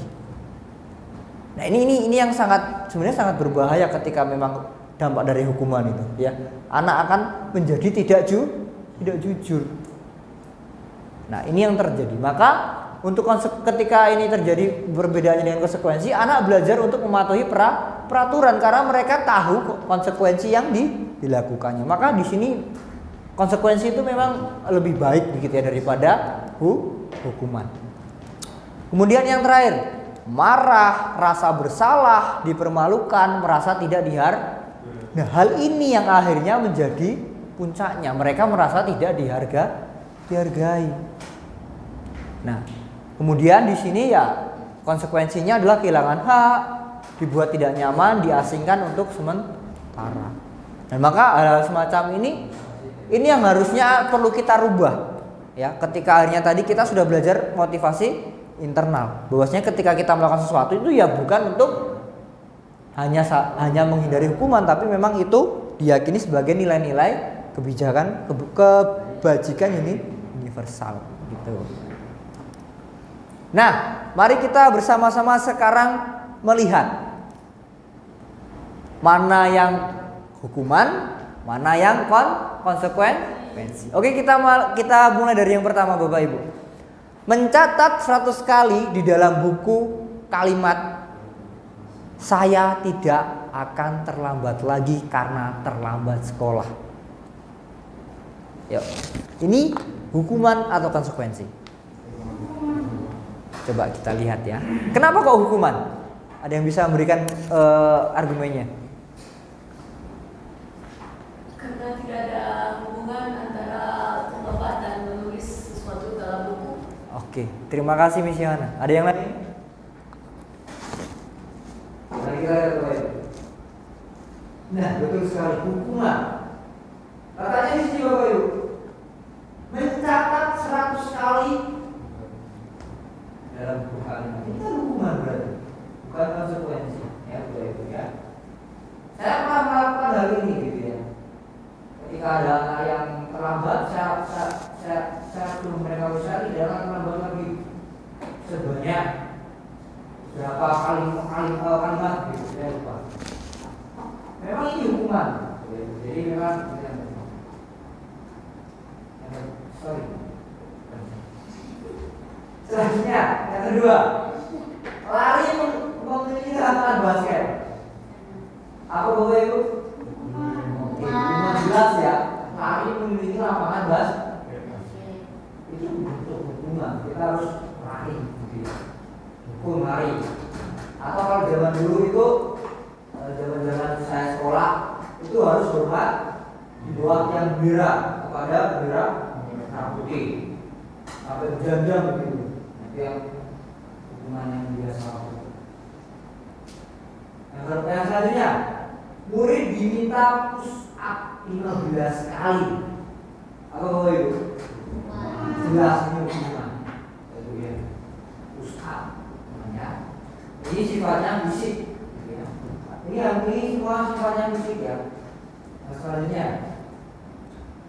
Nah, ini yang sebenarnya sangat berbahaya ketika memang dampak dari hukuman itu, ya. Anak akan menjadi tidak jujur. Nah, ini yang terjadi. Maka ketika ini terjadi perbedaannya dengan konsekuensi, anak belajar untuk mematuhi peraturan karena mereka tahu konsekuensi yang dilakukannya. Maka di sini konsekuensi itu memang lebih baik begitu ya daripada hukuman. Kemudian yang terakhir, marah, rasa bersalah, dipermalukan, merasa tidak dihargai. Nah, hal ini yang akhirnya menjadi puncaknya. Mereka merasa tidak dihargai. Nah, kemudian di sini ya konsekuensinya adalah kehilangan hak, dibuat tidak nyaman, diasingkan untuk sementara. Dan maka hal semacam ini yang harusnya perlu kita rubah. Ya, ketika akhirnya tadi kita sudah belajar motivasi internal. Bahwasanya ketika kita melakukan sesuatu itu ya bukan untuk hanya menghindari hukuman, tapi memang itu diyakini sebagai nilai-nilai kebajikan ini universal gitu. Nah, mari kita bersama-sama sekarang melihat mana yang hukuman, mana yang konsekuensi. Oke, kita mulai dari yang pertama, Bapak Ibu. Mencatat 100 kali di dalam buku kalimat saya tidak akan terlambat lagi karena terlambat sekolah. Yuk, ini hukuman atau konsekuensi? Coba kita lihat ya. Kenapa kok hukuman? Ada yang bisa memberikan argumennya? Karena tidak ada hubungan antara membaca dan menulis sesuatu dalam buku. Oke, terima kasih Miss Yohana. Ada yang lain? Nah, betul sekali, hukuman. Katanya di sini Bapak Ibu, mencatat 100 kali dalam buku kalimat. Itu hukuman berarti, bukan konsekuensi, ya Bapak Ibu ya. Saya pernah melakukan hal ini gitu ya. Misalnya berapa kalimat gitu, saya lupa. Memang ini hukuman. Jadi memang sorry. Selanjutnya yang kedua, lari memiliki lapangan basket. Apa Bapak Ibu? Hukuman jelas ya. Lari memiliki lapangan basket. Itu bentuk hukuman. Kita harus lari. Hukum lari. Atau kalau zaman dulu itu, zaman saya sekolah itu harus hormat di bawah yang bendera kepada bendera merah putih sampai berjam-jam begitu. Itu yang hukuman yang biasa. Yang selanjutnya, murid diminta push up 15 kali. Apa Bapak Ibu? Jelas ini hukuman. Itu ya. Push up namanya. Ini sifatnya fisik. Ini semua sifatnya fisik ya. Selanjutnya,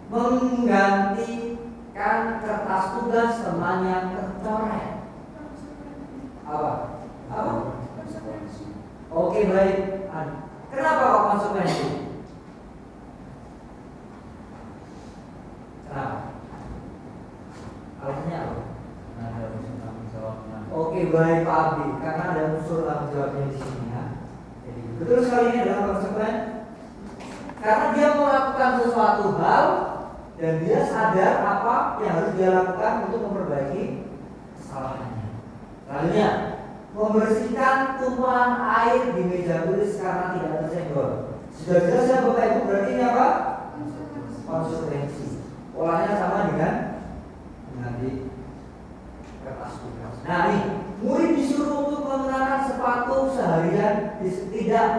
menggantikan kertas tugas teman yang tercoret. Apa? Oke, baik. Kenapa kok konsekuensi? Kenapa? Alasannya apa? Ada unsur tanggung jawabnya. Oke, baik Pak Abdi. Karena ada unsur tanggung jawabnya di sini ya. Jadi betul sekali ini adalah konsekuensi. Karena dia melakukan sesuatu hal dan dia sadar apa yang harus dia lakukan untuk memperbaiki kesalahannya. Selanjutnya, membersihkan tumpahan air di meja tulis karena tidak tersenggol. Sudah jelas ya Bapak Ibu, berarti ini apa? Konsekuensi. Polanya sama dengan di kertas tugas. Nah nih, murid disuruh untuk mengenakan sepatu seharian, disuruh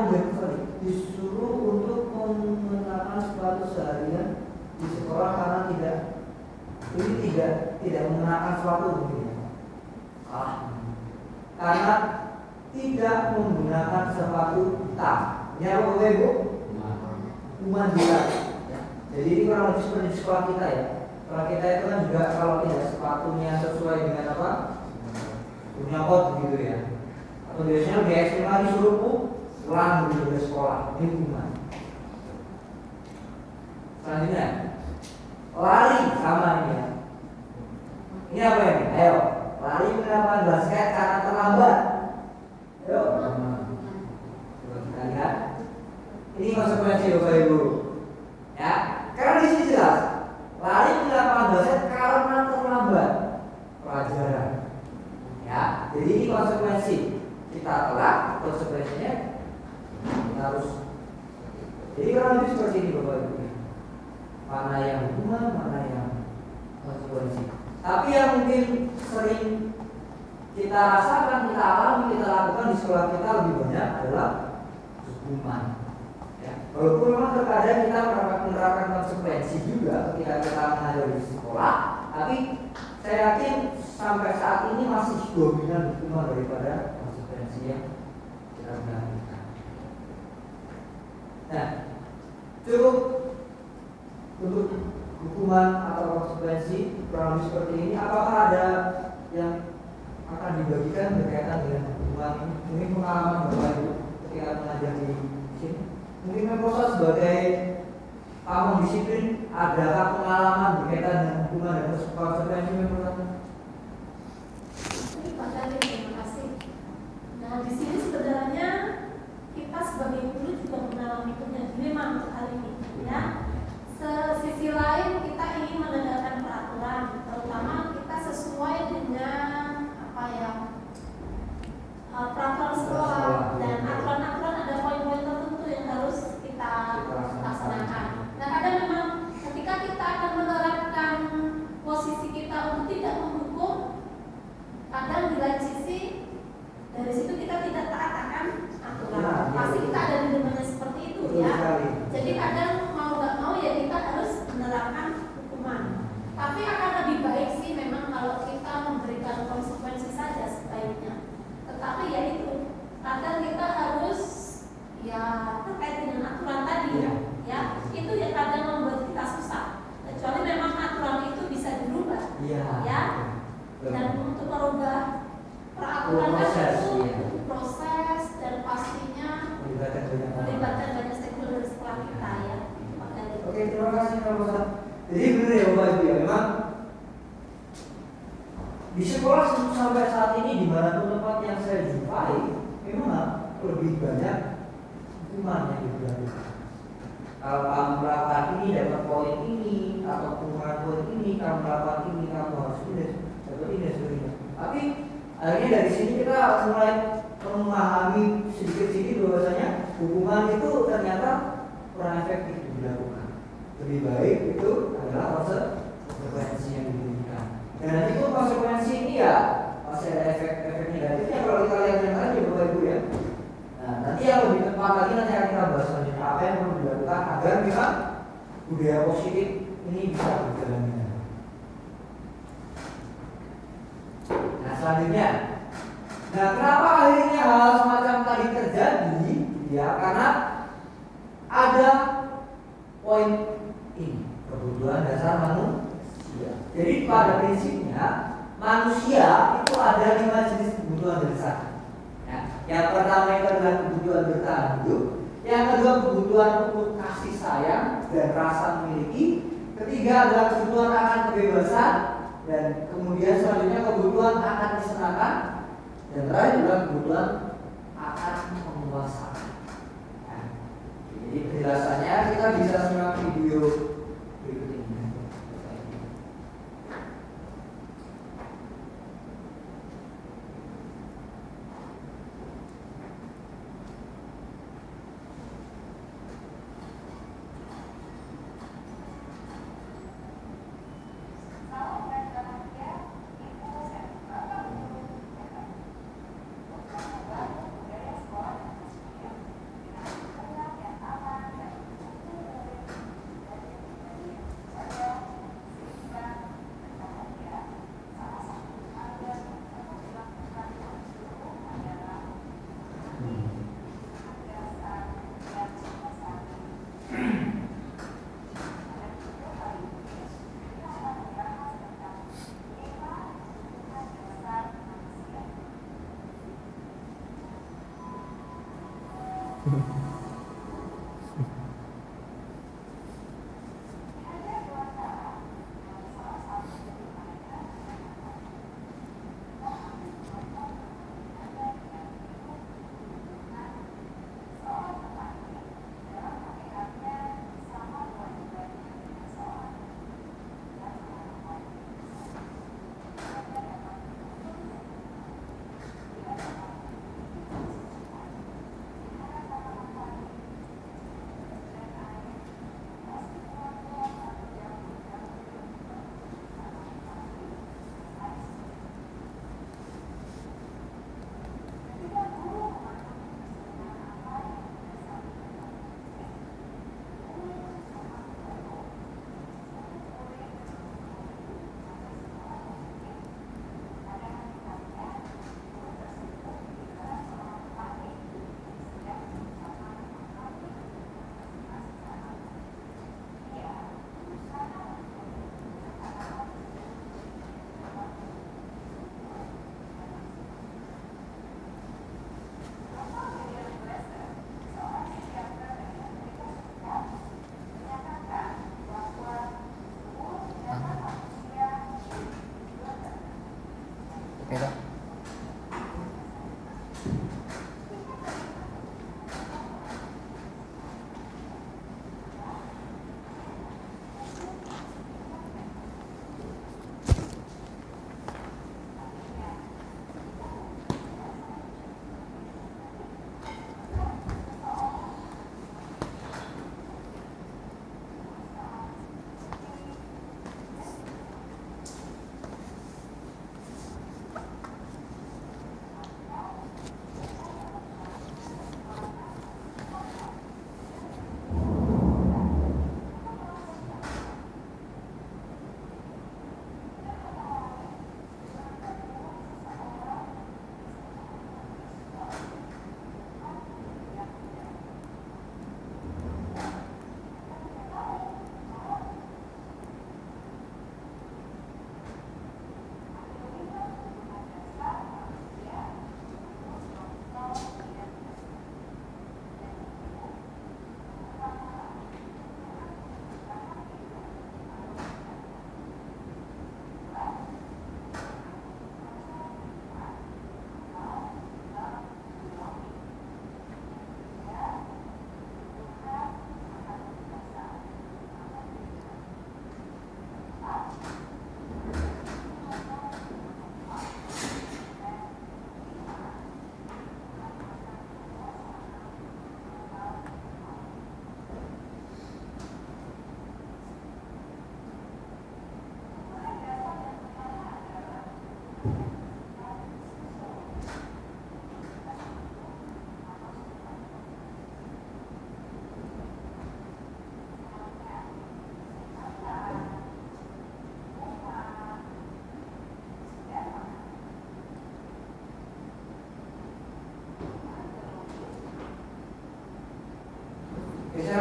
untuk mengenakan sepatu seharian di sekolah karena tidak mengenakan sepatu mungkin ya. Karena tidak menggunakan sepatu hitam. Ini apa Bapak Ibu? Hukuman jelas. Jadi ini kurang lebih seperti di sekolah kita ya. Sekolah kita itu kan juga kalau tidak sepatunya sesuai dengan apa? Punya kot gitu ya. Atau biasanya di SMA disuruh pulang gitu dari sekolah. Ini hukuman. Selanjutnya, lari sama ini ya. Ini apa ini? Ayo, lari melakukan basket karena terlambat. Ayo. Coba kita lihat. Ini konsekuensi Bapak Ibu. Ya, karena di sini jelas. Lari melakukan basket karena terlambat pelajaran. Ya, jadi ini konsekuensi. Kita telat, konsekuensinya kita harus. Jadi kurang lebih seperti ini Bapak Ibu. Mana yang hukuman, mana yang konsekuensi. Tapi yang mungkin sering kita rasakan, kita alami, kita lakukan di sekolah kita lebih banyak adalah hukuman. Ya. Walaupun memang terkadang kita menerapkan konsekuensi juga ketika kita mengajar di sekolah, tapi saya yakin sampai saat ini masih dominan hukuman daripada konsekuensi yang kita lakukan. Nah, cukup untuk hukuman atau konsekuensi kurang lebih seperti ini. Apakah ada yang akan dibagikan berkaitan dengan hukuman? Mungkin pengalaman Bapak Ibu ketika mengajar di sini. Mungkin proses sebagai pamong disiplin, adakah pengalaman berkaitan dengan hukuman dan konsekuensi menurut? Pak Dani, terima kasih. Nah, di sini sebenarnya kita sebagai guru juga mengalami itu dan memang untuk hal ini, ya. Sisi lain kita ingin menegakkan peraturan, terutama kita sesuai dengan apa ya aturan kan proses, itu iya. proses dan pastinya melibatkan banyak stakeholder setelah kita ya. Makanya Oke, terima kasih Pak Ustaz. Jadi benar ya Bapak Ibu ya, memang di sekolah sampai saat ini di mana tempat yang saya jumpai memang lebih banyak hukuman yang diberlakukan. Kalau kamu melakukan ini dapat poin ini, atau pengurangan poin ini, kamu melakukan ini, kamu harus ini, seperti ini dan sebagainya. Tapi akhirnya dari sini kita mulai memahami sedikit-sedikit bahwasanya hukuman itu ternyata kurang efektif dilakukan. Lebih baik itu adalah konsekuensi yang diberikan. Dan nanti pun konsekuensi ini ya masih ada efek negatifnya kalau kita lihat yang tadi Bapak Ibu ya. Nah, nanti yang lebih tepat lagi nanti akan kita bahas selanjutnya apa yang perlu dilakukan agar memang budaya positif ini bisa berjalan dengan baik. Nah selanjutnya, nah kenapa akhirnya hal semacam tadi terjadi? Ya karena ada poin ini kebutuhan dasar manusia. Jadi pada prinsipnya manusia itu ada 5 jenis kebutuhan dasar. Yang pertama itu adalah kebutuhan bertahan hidup, yang kedua kebutuhan untuk kasih sayang dan rasa memiliki, ketiga adalah kebutuhan akan kebebasan, dan kemudian selanjutnya kebutuhan akan kesenangan, dan terakhir adalah kebutuhan akan penguasaan. Nah, jadi penjelasannya kita bisa simak video berikut ini.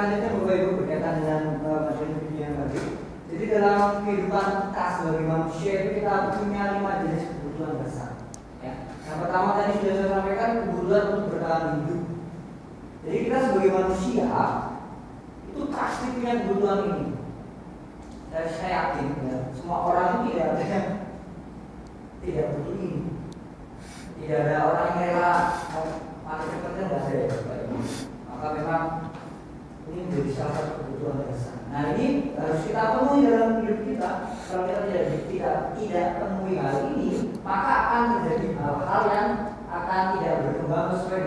selanjutnya Bapak Ibu berkaitan dengan materi video yang tadi. Jadi dalam kehidupan kita sebagai manusia itu kita punya 5 jenis kebutuhan dasar. Ya. Yang pertama tadi sudah saya sampaikan, kebutuhan untuk bertahan hidup. Jadi kita sebagai manusia itu pasti punya kebutuhan ini. Dan saya yakin ya, semua orang itu tidak ada yang tidak butuh ini. Tidak ada orang yang rela mati cepatnya, tidak ada ya Bapak Ibu. Maka memang ini menjadi salah satu kebutuhan dasar. Nah ini harus kita penuhi dalam hidup kita. Kalau kita tidak penuhi hal ini, maka akan terjadi hal-hal yang akan tidak berkembang sesuai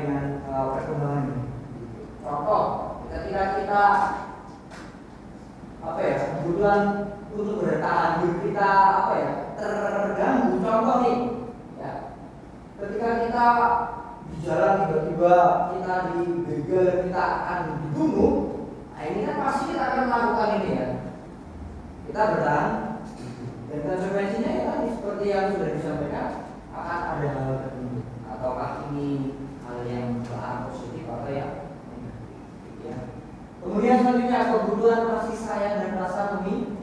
dengan perkembangan ini. Contoh, ketika kita kebutuhan untuk bertahan hidup kita terganggu. Contoh nih, ya, ketika kita di jalan tiba-tiba kita dibegal, kita akan dibunuh. Nah ini kan pasti kita akan melakukan ini ya. Kita bertahan dan konsekuensinya ya tadi seperti yang sudah disampaikan, akan ada hal tertentu. Ataukah ini hal yang positif atau yang negatif ya. Kemudian selanjutnya kebutuhan kasih sayang dan rasa memiliki.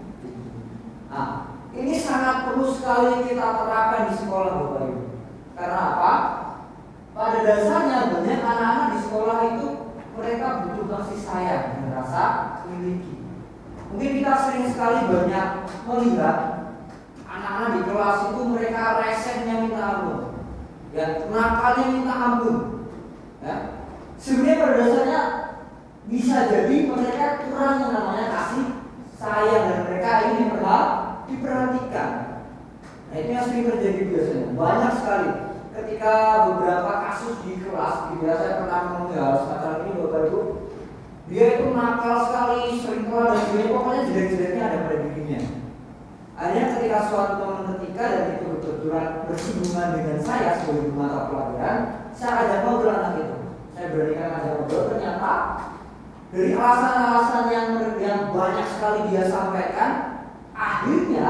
Nah, ini sangat perlu sekali kita terapkan di sekolah Bapak Ibu. Karena apa? Pada dasarnya banyak anak-anak di sekolah itu mereka butuh kasih sayang dan rasa memiliki. Mungkin kita sering sekali banyak melihat anak-anak di kelas itu mereka resehnya minta ampun, ya nakalnya minta ampun. Ya. Sebenarnya pada dasarnya bisa jadi mereka kurang yang namanya kasih sayang dan mereka ingin diperhatikan. Nah itu yang sering terjadi biasanya. Banyak sekali ketika beberapa kasus di kelas, saya pernah menemui hal semacam ini Bapak Ibu. Dia itu nakal sekali, sering keluar dan sebagainya, pokoknya jelek-jeleknya ada pada dirinya. Akhirnya ketika suatu momen ketika dan itu kebetulan bersinggungan dengan saya sebagai mata pelajaran, saya ajak ngobrol anak itu. Saya beranikan ajak ngobrol, ternyata dari alasan-alasan yang banyak sekali dia sampaikan, akhirnya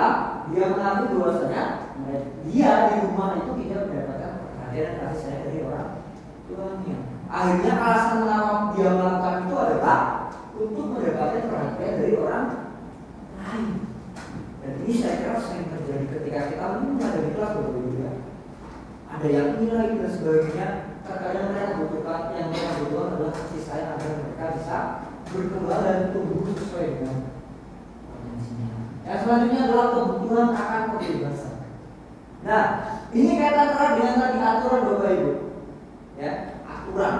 dia mengakui bahwasanya dia di rumah itu tidak mendapatkan perhatian dan kasih sayang dari orang tuanya. Akhirnya alasan mengapa dia melakukan itu adalah untuk mendapatkan perhatian dari orang lain. Dan ini saya kira sering terjadi ketika kita menghadapi kelas berbeda. Ada yang nilai dan sebagainya. Terkadang mereka butuhkan, yang mereka butuhkan adalah kasih sayang agar mereka bisa berkembang dan tumbuh sesuai dengan potensinya. Yang selanjutnya adalah kebutuhan akan kebebasan. Nah, ini kaitan erat dengan tadi aturan Bapak Ibu. Ya, aturan.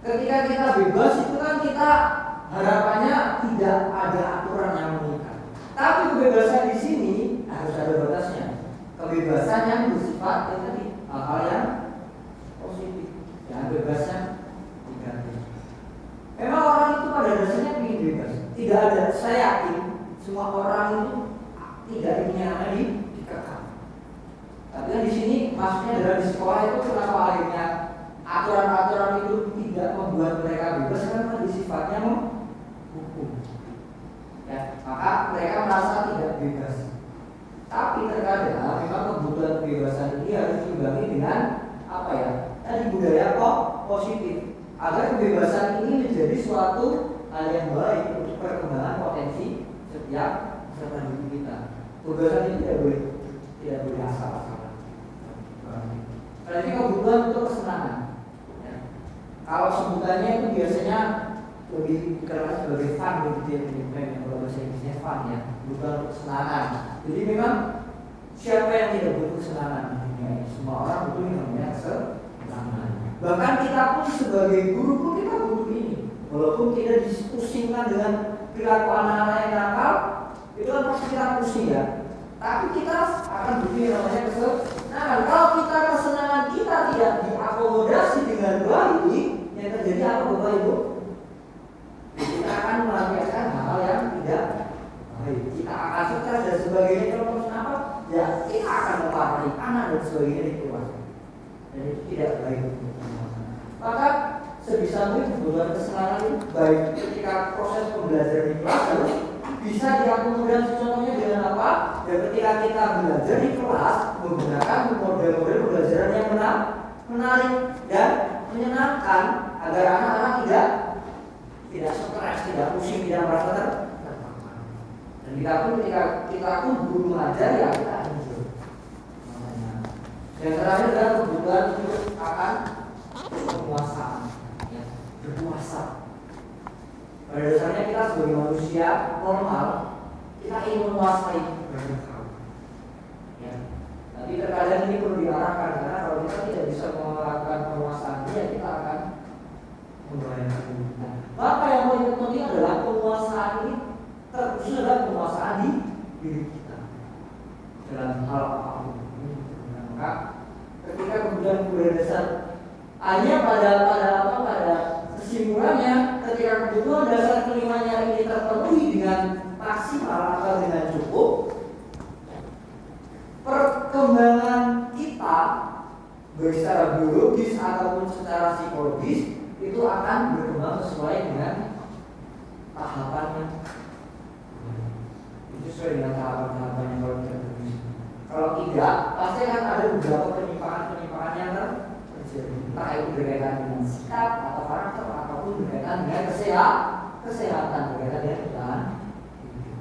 Ketika kita bebas itu kan kita harapannya tidak ada aturan yang mengikat. Tapi kebebasan di sini harus ada batasnya. Kebebasan yang bersifat tadi hal-hal yang positif, jangan bebasnya negatif. Memang orang itu pada dasarnya ingin bebas. Tidak ada, saya yakin semua orang itu tidak ingin yang namanya dikekang. Tapi kan di sini maksudnya adalah di sekolah itu kenapa akhirnya aturan-aturan itu tidak membuat mereka bebas karena sifatnya menghukum. Ya, maka mereka merasa tidak bebas. Tapi terkadang memang kebutuhan kebebasan ini harus diimbangi dengan tadi budaya positif agar kebebasan ini menjadi suatu hal yang baik untuk perkembangan potensi setiap peserta didik kita. Kebebasan ini tidak boleh asal-asalan. Berarti kebutuhan untuk kesenangan. Ya. Kalau sebutannya itu biasanya lebih dikenal sebagai fun begitu ya, kalau bahasa Inggrisnya fun ya, bukan untuk kesenangan. Jadi memang siapa yang tidak butuh kesenangan? Semua orang butuh yang namanya kesenangan. Bahkan kita pun sebagai guru pun kita butuh ini. Walaupun kita dipusingkan dengan perilaku anak-anak yang nakal, itu kan pasti kita pusing ya. Tapi kita akan butuh yang namanya kesenangan. Kalau kita kesenangan kita tidak diakomodasi dengan baik, yang terjadi apa Bapak Ibu? Kita akan melampiaskan hal-hal yang tidak baik. Kita akan stres dan sebagainya. Kalau kenapa? Ya kita akan memarahi anak dan sebagainya di kelas. Dan itu tidak baik. Maka sebisa mungkin kebutuhan kesenangan itu baik ketika proses pembelajaran di kelas harus bisa diakomodasi. Contohnya dengan apa? Ya ketika kita belajar di kelas menggunakan model-model pembelajaran yang menarik dan menyenangkan agar anak-anak tidak tidak stres, tidak pusing, tidak merasa tertekan. Dan kita pun ketika guru mengajar ya kita enjoy. Yang terakhir adalah kebutuhan untuk akan kekuasaan, ya, berkuasa. Pada dasarnya kita sebagai manusia normal, kita ingin menguasai banyak hal. Ya. Tapi terkadang ini perlu diarahkan karena kalau kita tidak bisa melakukan penguasaan dia, kita akan membayangkan kebutuhan. Maka yang paling penting adalah penguasaan ini terkhusus adalah penguasaan di diri kita dalam hal apapun. Maka ketika kebutuhan dasar hanya pada kesimpulannya ketika kebutuhan dasar kelimanya ini terpenuhi dengan maksimal atau dengan cukup, perkembangan kita baik secara biologis ataupun secara psikologis itu akan berkembang sesuai dengan tahapannya. Itu sesuai dengan tahapan-tahapannya kalau kita berusaha. Kalau tidak, pasti akan ada beberapa penyimpangan yang terjadi. Entah itu berkaitan dengan sikap atau karakter ataupun berkaitan dengan kesehatan, berkaitan dengan ketahanan hidup.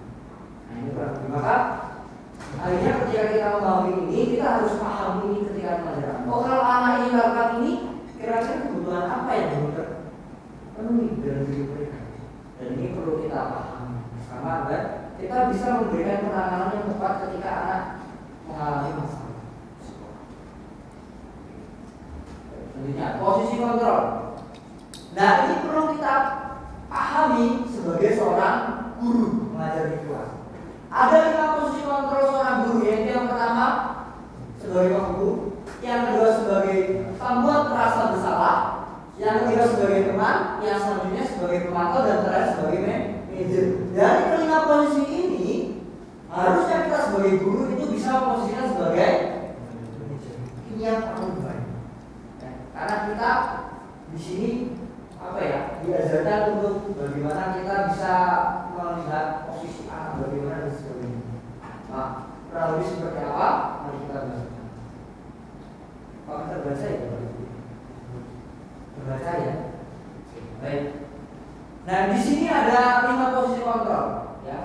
Nah ini kurang lebih. Maka akhirnya ketika kita memahami ini, kita harus paham ini ketika mengajarkan. Oh kalau anak ini melakukan ini, kira-kira kebutuhan apa yang belum terpenuhi dalam diri mereka. Dan ini perlu kita pahami sama agar kita bisa memberikan penanganan yang tepat ketika anak mengalami masalah. Selanjutnya, posisi kontrol. Nah ini perlu kita pahami sebagai seorang guru mengajar di kelas. Ada 5 posisi kontrol seorang guru, yaitu yang pertama sebagai pemburu, yang kedua sebagai pembuat merasa bersalah, yang ketiga sebagai teman, yang selanjutnya sebagai pemantau, dan terakhir sebagai manajer. Dari kelima posisi ini harusnya kita sebagai guru itu bisa memposisikan sebagai manajer. Ini yang paling baik. Karena kita di sini diajarkan untuk bagaimana kita bisa melihat posisi anak, bagaimana dan sebagainya. Nah, kurang lebih seperti apa? Mari kita bahas. Kalau kita baca ya, terbaca ya. Baik. Nah, di sini ada 5 posisi kontrol, ya.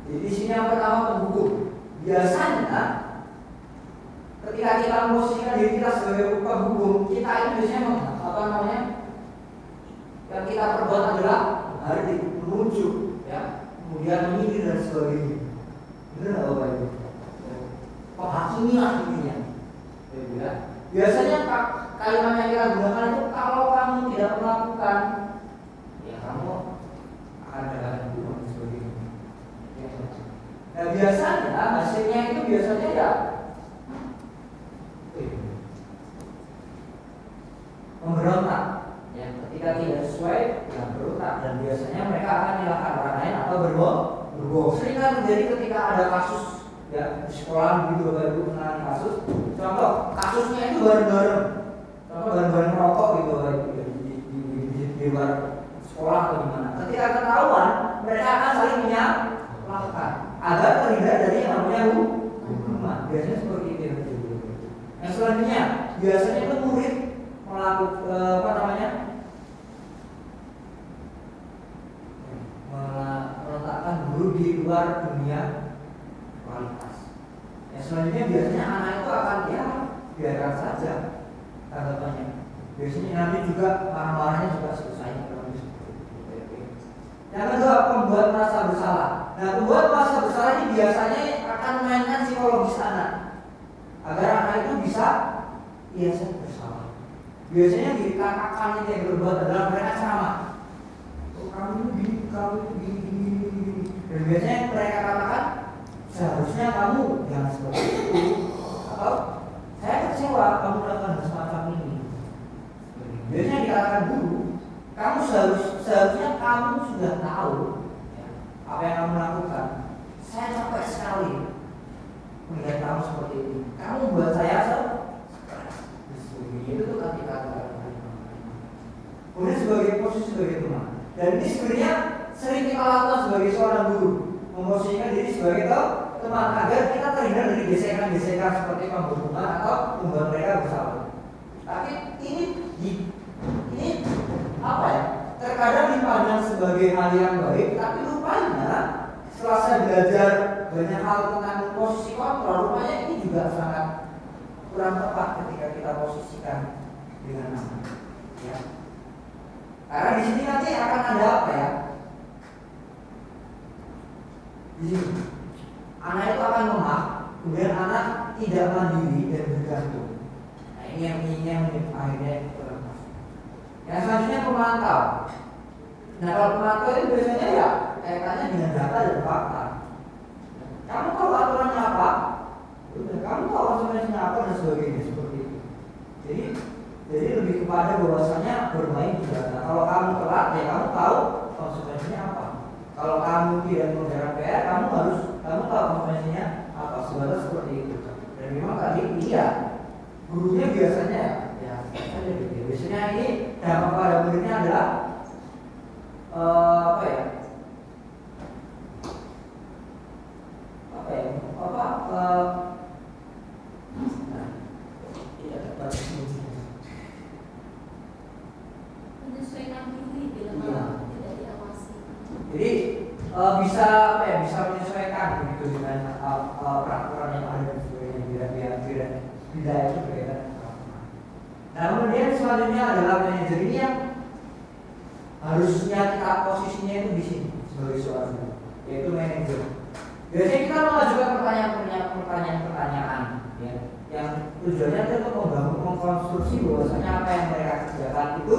Jadi di sini yang pertama penghukum. Biasanya ketika kita memposisikan diri kita sebagai penghukum, kita itu biasanya yang kita perbuat adalah hari menunjuk, ya, kemudian menyindir dan sebagainya. Benar nggak Bapak Ibu? Menghakimi lah intinya. Ya. Biasanya kalimat yang kita gunakan itu kalau kamu tidak melakukan, ya kamu akan mendapatkan hukuman dan sebagainya. Nah biasanya hasilnya itu biasanya ya memberontak. Ya, ketika tidak sesuai, ya berontak, dan biasanya mereka akan menyalahkan orang lain atau berbohong. Sering kan terjadi ketika ada kasus ya di sekolah begitu, Bapak Ibu menangani kasus. Contoh kasusnya itu bareng-bareng, contoh bareng-bareng merokok gitu, Bapak Ibu, di luar sekolah atau di mana. Ketika ketahuan, mereka akan saling menyalahkan agar terhindar dari yang namanya hukuman. Biasanya seperti itu yang terjadi. Yang selanjutnya, biasanya itu murid meletakkan guru di luar dunia kualitas. Yang selanjutnya biasanya anak itu akan biarkan saja tanggapannya. Biasanya nanti juga marah-marahnya juga selesai. Yang kedua, pembuat merasa bersalah. Nah, pembuat merasa bersalah ini biasanya akan memainkan psikologis anak agar anak itu bisa saya bersalah. Biasanya di kakak-kakak itu yang berbuat adalah mereka ceramah. Oh, kamu itu gini, kamu itu gini. Dan biasanya mereka katakan seharusnya kamu jangan seperti itu. Atau saya kecewa kamu melakukan semacam ini. Biasanya dikatakan guru, kamu seharusnya kamu sudah tahu ya, apa yang kamu lakukan. Saya capek sekali melihat kamu seperti ini. Kamu buat saya itu tuh kata-kata. Kemudian sebagai posisi sebagai teman. Dan ini sebenarnya sering kita lakukan sebagai seorang guru, memposisikan diri sebagai teman agar kita terhindar dari gesekan-gesekan seperti pembunuhan atau membuat mereka bersalah. Tapi ini apa ya? Terkadang mengalir yang baik, tapi rupanya setelah saya belajar banyak hal tentang posisi kontrol, rupanya ini juga sangat kurang tepat ketika kita posisikan dengan anak. Ya. Karena di sini nanti akan ada apa ya? Di sini anak itu akan lemah, kemudian anak tidak mandiri dan bergantung. Nah ini yang akhirnya kurang pas. Yang selanjutnya pemantau. Nah kalau pemantau itu biasanya ya kaitannya dengan data dan fakta. Kamu tahu aturannya apa? Kamu tahu konsekuensinya apa dan sebagainya seperti itu. Jadi lebih kepada bahwasanya bermain di data. Kalau kamu telat ya kamu tahu konsekuensinya apa. Kalau kamu tidak mengerjakan PR, kamu tahu konsekuensinya apa. Sebenarnya seperti itu. Dan memang tadi iya gurunya biasanya ya biasanya ini dampak pada muridnya adalah menyesuaikan diri bila tidak diawasi. Jadi bisa menyesuaikan begitu dengan peraturan yang ada dan sebagainya bila itu berkaitan. Nah kemudian selanjutnya adalah manajer ini yang harusnya kita posisinya itu di sini sebagai seorang guru, yaitu manajer. Biasanya kita mengajukan pertanyaan ya, yang tujuannya itu untuk membangun mengkonstruksi bahwasanya apa yang mereka kerjakan itu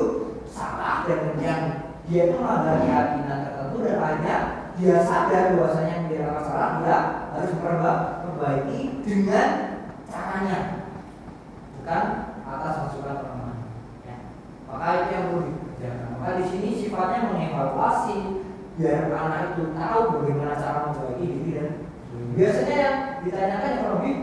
salah dan kemudian dia itu melanggar keyakinan tertentu dan akhirnya dia sadar bahwasanya yang dia lakukan salah, dia harus memperbaiki dengan caranya, bukan atas masukan orang lain. Ya. Maka itu yang perlu dikerjakan. Maka di sini sifatnya mengevaluasi biar anak itu tahu bagaimana cara memperbaiki diri dan biasanya yang ditanyakan yang lebih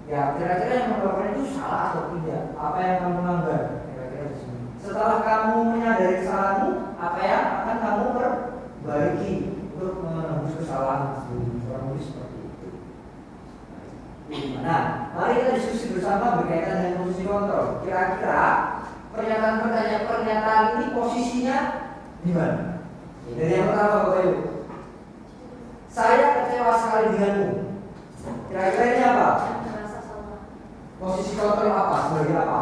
ya kira-kira yang melakukan itu salah atau tidak, apa yang kamu melanggar kira-kira di sini. Setelah kamu menyadari kesalahanmu, apa yang akan kamu perbaiki untuk menembus kesalahan sebelumnya, kurang lebih seperti itu. Nah, mari kita diskusi bersama berkaitan dengan posisi kontrol. Kira-kira pernyataan ini posisinya di mana? Dari yang pertama Bapak Ibu, saya kecewa sekali denganmu. Kira-kira ini apa? Posisi kontrol apa? Sebagai apa?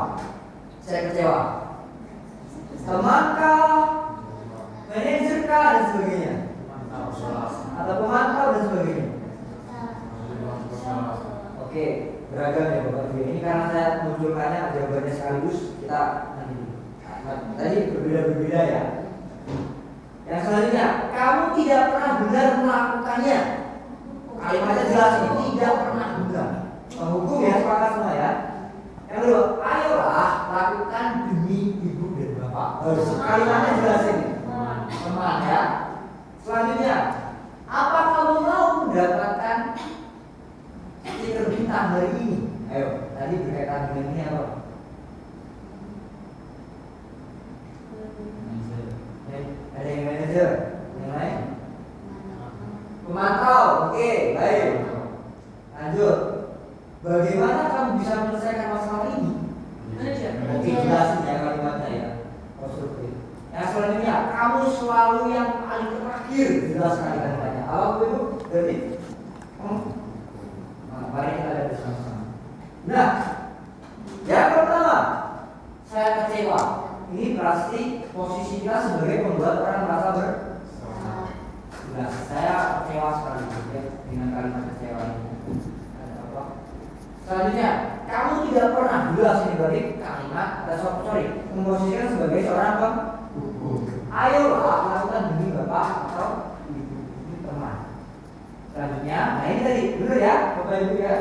Saya kecewa. Temankah, manajerkah dan sebagainya, atau pemantau dan sebagainya. Oke, beragam ya Bapak Ibu. Ini karena saya munculkannya jawabannya sekaligus kita nanti. Tadi berbeda-berbeda ya. Yang selanjutnya, kamu tidak pernah benar melakukannya. Kalimatnya jelas ini, tidak pernah benar. Hukum ya, sepakat semua ya. Yang kedua, ayolah lakukan demi ibu dan bapak. Kalimatnya jelas ini, teman ya. Selanjutnya, apa kamu mau mendapatkan stiker bintang hari ini? Ayo, tadi berkaitan dengan ini apa? Ada yang manajer, yang lain? Pemantau, oke, baik. Lanjut. Bagaimana kamu bisa menyelesaikan masalah ini? Oke, jelasin ya kalimatnya ya. Konstruktif. Yang selanjutnya, kamu selalu yang paling terakhir. Jelas sekali kalimatnya. Apa itu? Jadi, mari kita lihat bersama-sama. Nah, yang pertama, saya kecewa. Ini pasti posisi kita sebagai pembuat orang merasa bersalah. Nah, saya kecewa sekali ya, dengan kalimat kecewa ini. Ada apa? Selanjutnya, kamu tidak pernah jelas ini berarti kalimat memposisikan sebagai seorang penghukum. Ayolah lakukan demi bapak atau ibu, ini teman. Selanjutnya, nah ini tadi benar ya, Bapak Ibu ya,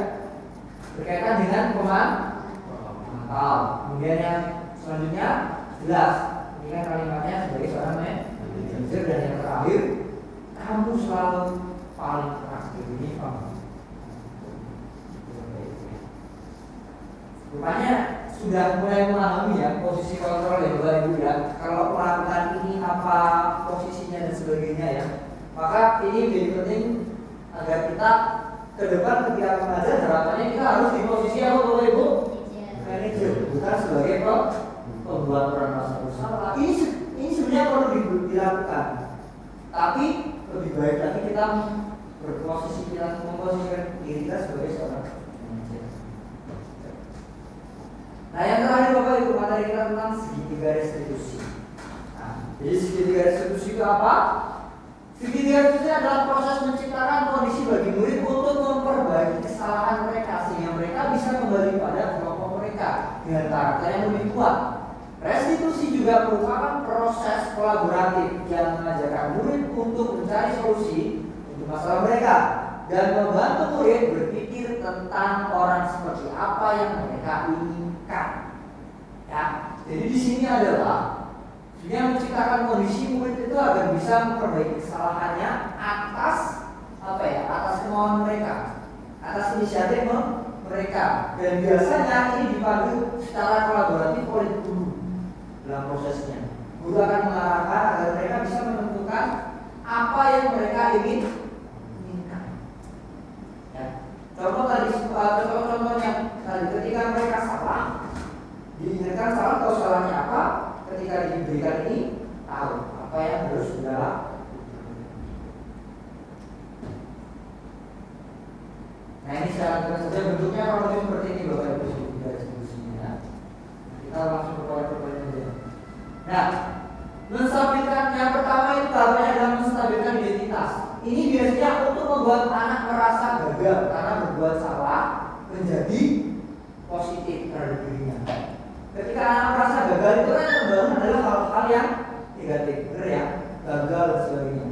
berkaitan dengan pemantau. Kemudian yang selanjutnya jelas, ini kan kalimatnya sebagai seorang manajer dan yang terakhir, kamu selalu paling terakhir ini paham. Rupanya sudah mulai memahami ya posisi kontrol ya Bapak Ibu ya. Kalau melakukan ini apa posisinya dan sebagainya ya. Maka ini menjadi penting agar kita ke depan ketika mengajar harapannya kita harus di posisi apa Bapak Ibu? Manajer, bukan sebagai pembuat peran masa bersama. Ini sebenarnya perlu dilakukan. Tapi lebih baik lagi kita memposisikan diri kita sebagai seorang manajer. Nah, yang terakhir Bapak Ibu, materi kita tentang segitiga restitusi. Nah, jadi segitiga restitusi itu apa? Segitiga restitusi adalah proses menciptakan kondisi bagi murid untuk memperbaiki kesalahan mereka sehingga mereka bisa kembali pada kelompok mereka dengan karakter yang lebih kuat. Restitusi juga merupakan proses kolaboratif yang mengajarkan murid untuk mencari solusi untuk masalah mereka dan membantu murid berpikir tentang orang seperti apa yang mereka inginkan. Ya, jadi di sini adalah dia menciptakan kondisi murid itu agar bisa memperbaiki kesalahannya atas atas kemauan mereka, atas inisiatif mereka. Dan biasanya ini dipandu secara kolaboratif oleh guru. Dalam prosesnya, guru akan mengarahkan agar mereka bisa menentukan apa yang mereka inginkan. Ya. Contohnya tadi ketika mereka salah, diingatkan salah atau salahnya apa. Ketika diberikan ini, tahu apa yang harus dilakukan. Nah, ini secara saja bentuknya kurang lebih seperti ini Bapak Ibu segitiga restitusinya. Kita langsung kepada pertanyaan saja. Nah, menstabilkan yang pertama itu tahapannya adalah menstabilkan identitas. Ini biasanya untuk membuat anak merasa gagal karena berbuat salah menjadi positif terhadap dirinya. Ketika anak merasa gagal itu kan yang terbangun adalah hal-hal yang negatif, benar ya, gagal dan sebagainya.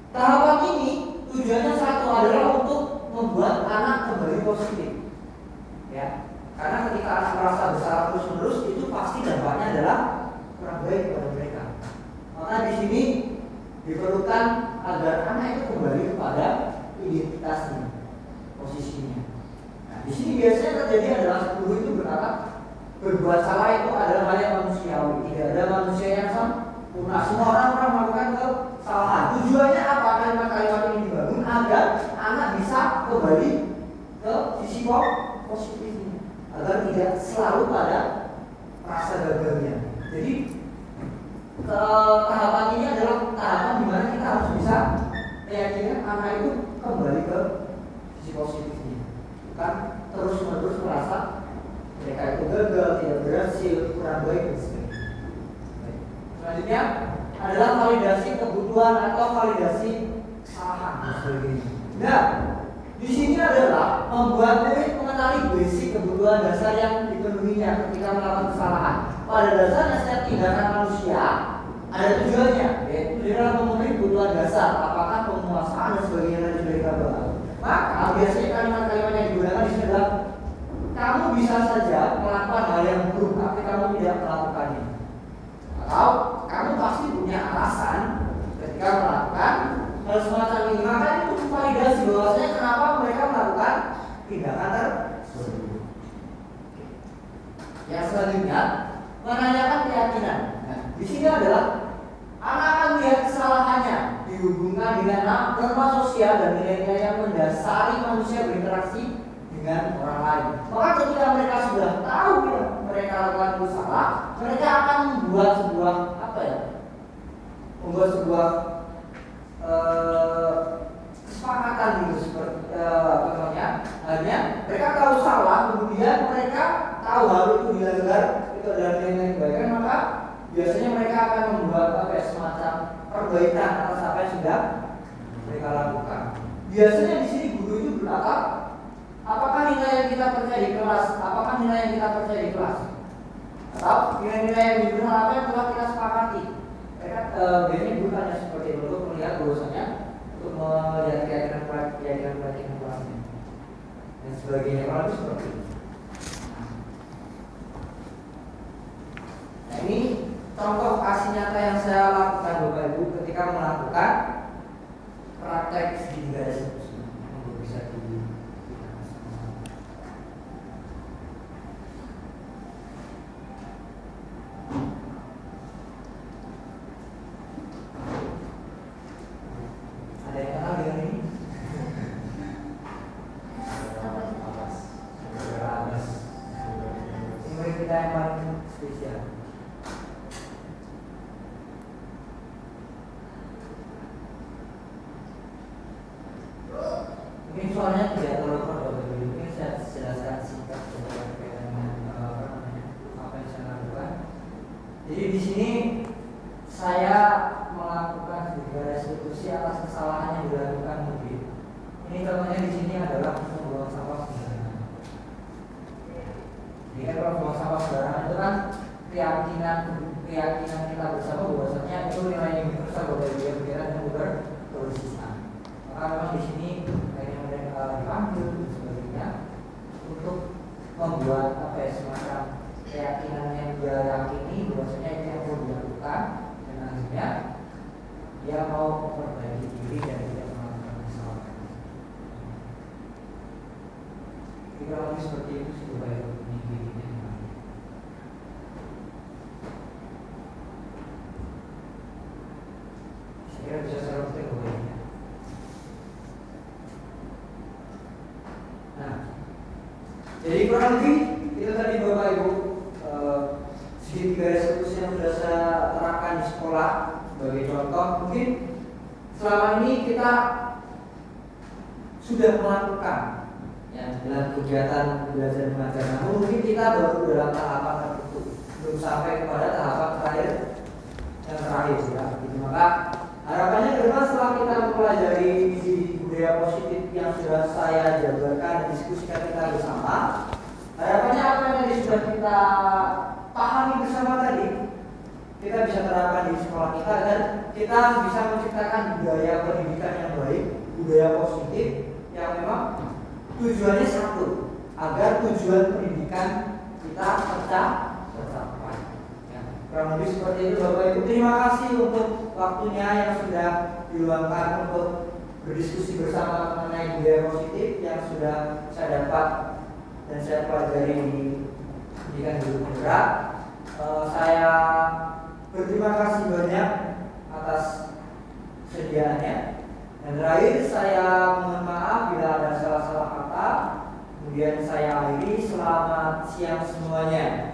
Tahapan ini tujuannya satu adalah untuk membuat anak kembali positif, ya. Karena ketika anak merasa bersalah terus-menerus itu pasti dampaknya adalah kurang baik pada mereka. Maka di sini diperlukan agar anak itu kembali kepada identitasnya, posisinya. Nah, di sini biasanya terjadi adalah guru itu berkata berbuat salah itu adalah hal yang manusiawi, tidak ada manusia yang sempurna. Semua orang pernah melakukan kesalahan. Tujuannya apa? Kalimat-kalimat ini dibangun agar anak bisa kembali ke sisi positifnya, agar tidak selalu pada rasa gagalnya. Jadi tahapan ini adalah tahapan di mana kita harus bisa meyakinkan anak itu kembali ke sisi positifnya, bukan terus-menerus merasa mereka itu gagal, tidak berhasil, kurang baik dan sebagainya. Selanjutnya adalah validasi kebutuhan atau validasi kesalahan dan sebagainya. Nah, di sini adalah membuat murid mengenali basic kebutuhan dasar yang dipenuhinya ketika melakukan kesalahan. Pada dasarnya setiap tindakan manusia ada tujuannya, yaitu dalam memenuhi kebutuhan dasar, apakah penguasaan dan sebagainya yang sudah kita bahas. Maka biasanya kalimat-kalimat yang digunakan di sini adalah kamu bisa saja melakukan hal yang buruk, tapi kamu tidak melakukannya. Atau kamu pasti punya alasan ketika melakukan hal semacam ini. Maka itu validasi bahwasanya kenapa mereka melakukan tindakan tersebut. Yang selanjutnya menanyakan keyakinan. Nah, di sini adalah anak akan melihat kesalahannya dihubungkan dengan norma sosial dan nilai-nilai yang mendasari manusia berinteraksi dengan orang lain. Maka ketika mereka sudah tahu ya, mereka lakukan itu salah, mereka akan membuat sebuah kesepakatan gitu seperti hanya mereka tahu salah, kemudian mereka tahu hal itu dilanggar, itu adalah nilai kebaikan, maka biasanya mereka akan membuat semacam perbaikan atas apa yang sudah mereka lakukan. Biasanya di sini guru itu berkata, apakah nilai yang kita percaya di kelas? Apakah nilai yang kita percaya di kelas? Atau nilai-nilai yang diberikan apa yang telah kita sepakati? Mereka biasanya guru hanya seperti itu untuk melihat bahwasanya untuk melihat keyakinan kelasnya dan sebagainya. Kalau itu seperti itu. Nah, ini contoh kasih nyata yang saya lakukan Bapak Ibu ketika melakukan praktek segitiga restitusi untuk bisa di ada yang kenal dengan ini? Ini kita yang paling spesial. Jadi di sini saya melakukan juga restitusi atas kesalahan yang dilakukan mungkin. Ini contohnya di sini adalah membuang sampah sembarangan. Jadi kalau membuang sampah sembarangan itu kan keyakinan kita bersama bahwasanya itu nilai universal bahwa dia pikiran dan berkesusilaan. Maka memang di sini kayaknya mereka dipanggil dan sebagainya untuk membuat apa ya, semacam keyakinan yang dia yakini bahwasanya itu yang perlu dilakukan, dan akhirnya dia mau memperbaiki diri dan tidak melakukan kesalahan. Kurang lebih seperti itu sih upaya dirinya. Saya kira bisa seperti upayanya. Nah, jadi kurang lebih itu tadi Bapak Ibu segitiga restitusi yang sudah saya terapkan di sekolah sebagai contoh. Mungkin selama ini kita sudah melakukan ya dalam kegiatan belajar mengajar, namun mungkin kita baru dalam tahapan tertentu, belum sampai kepada tahapan terakhir yang terakhir ya. Gitu. Maka harapannya ke depan setelah kita mempelajari budaya positif yang sudah saya jabarkan dan diskusikan kita bersama, harapannya apa yang tadi sudah kita pahami bersama tadi kita bisa terapkan di sekolah kita dan kita bisa menciptakan budaya pendidikan yang baik, budaya positif yang memang tujuannya satu, agar tujuan pendidikan kita tercapai. Ya, kurang lebih seperti itu Bapak Ibu. Terima kasih untuk waktunya yang sudah diluangkan untuk berdiskusi bersama mengenai budaya positif yang sudah saya dapat dan saya pelajari di pendidikan guru penggerak. Saya berterima kasih banyak atas sediaannya. Dan terakhir saya mohon maaf bila ada salah-salah kata. Kemudian saya akhiri, selamat siang semuanya.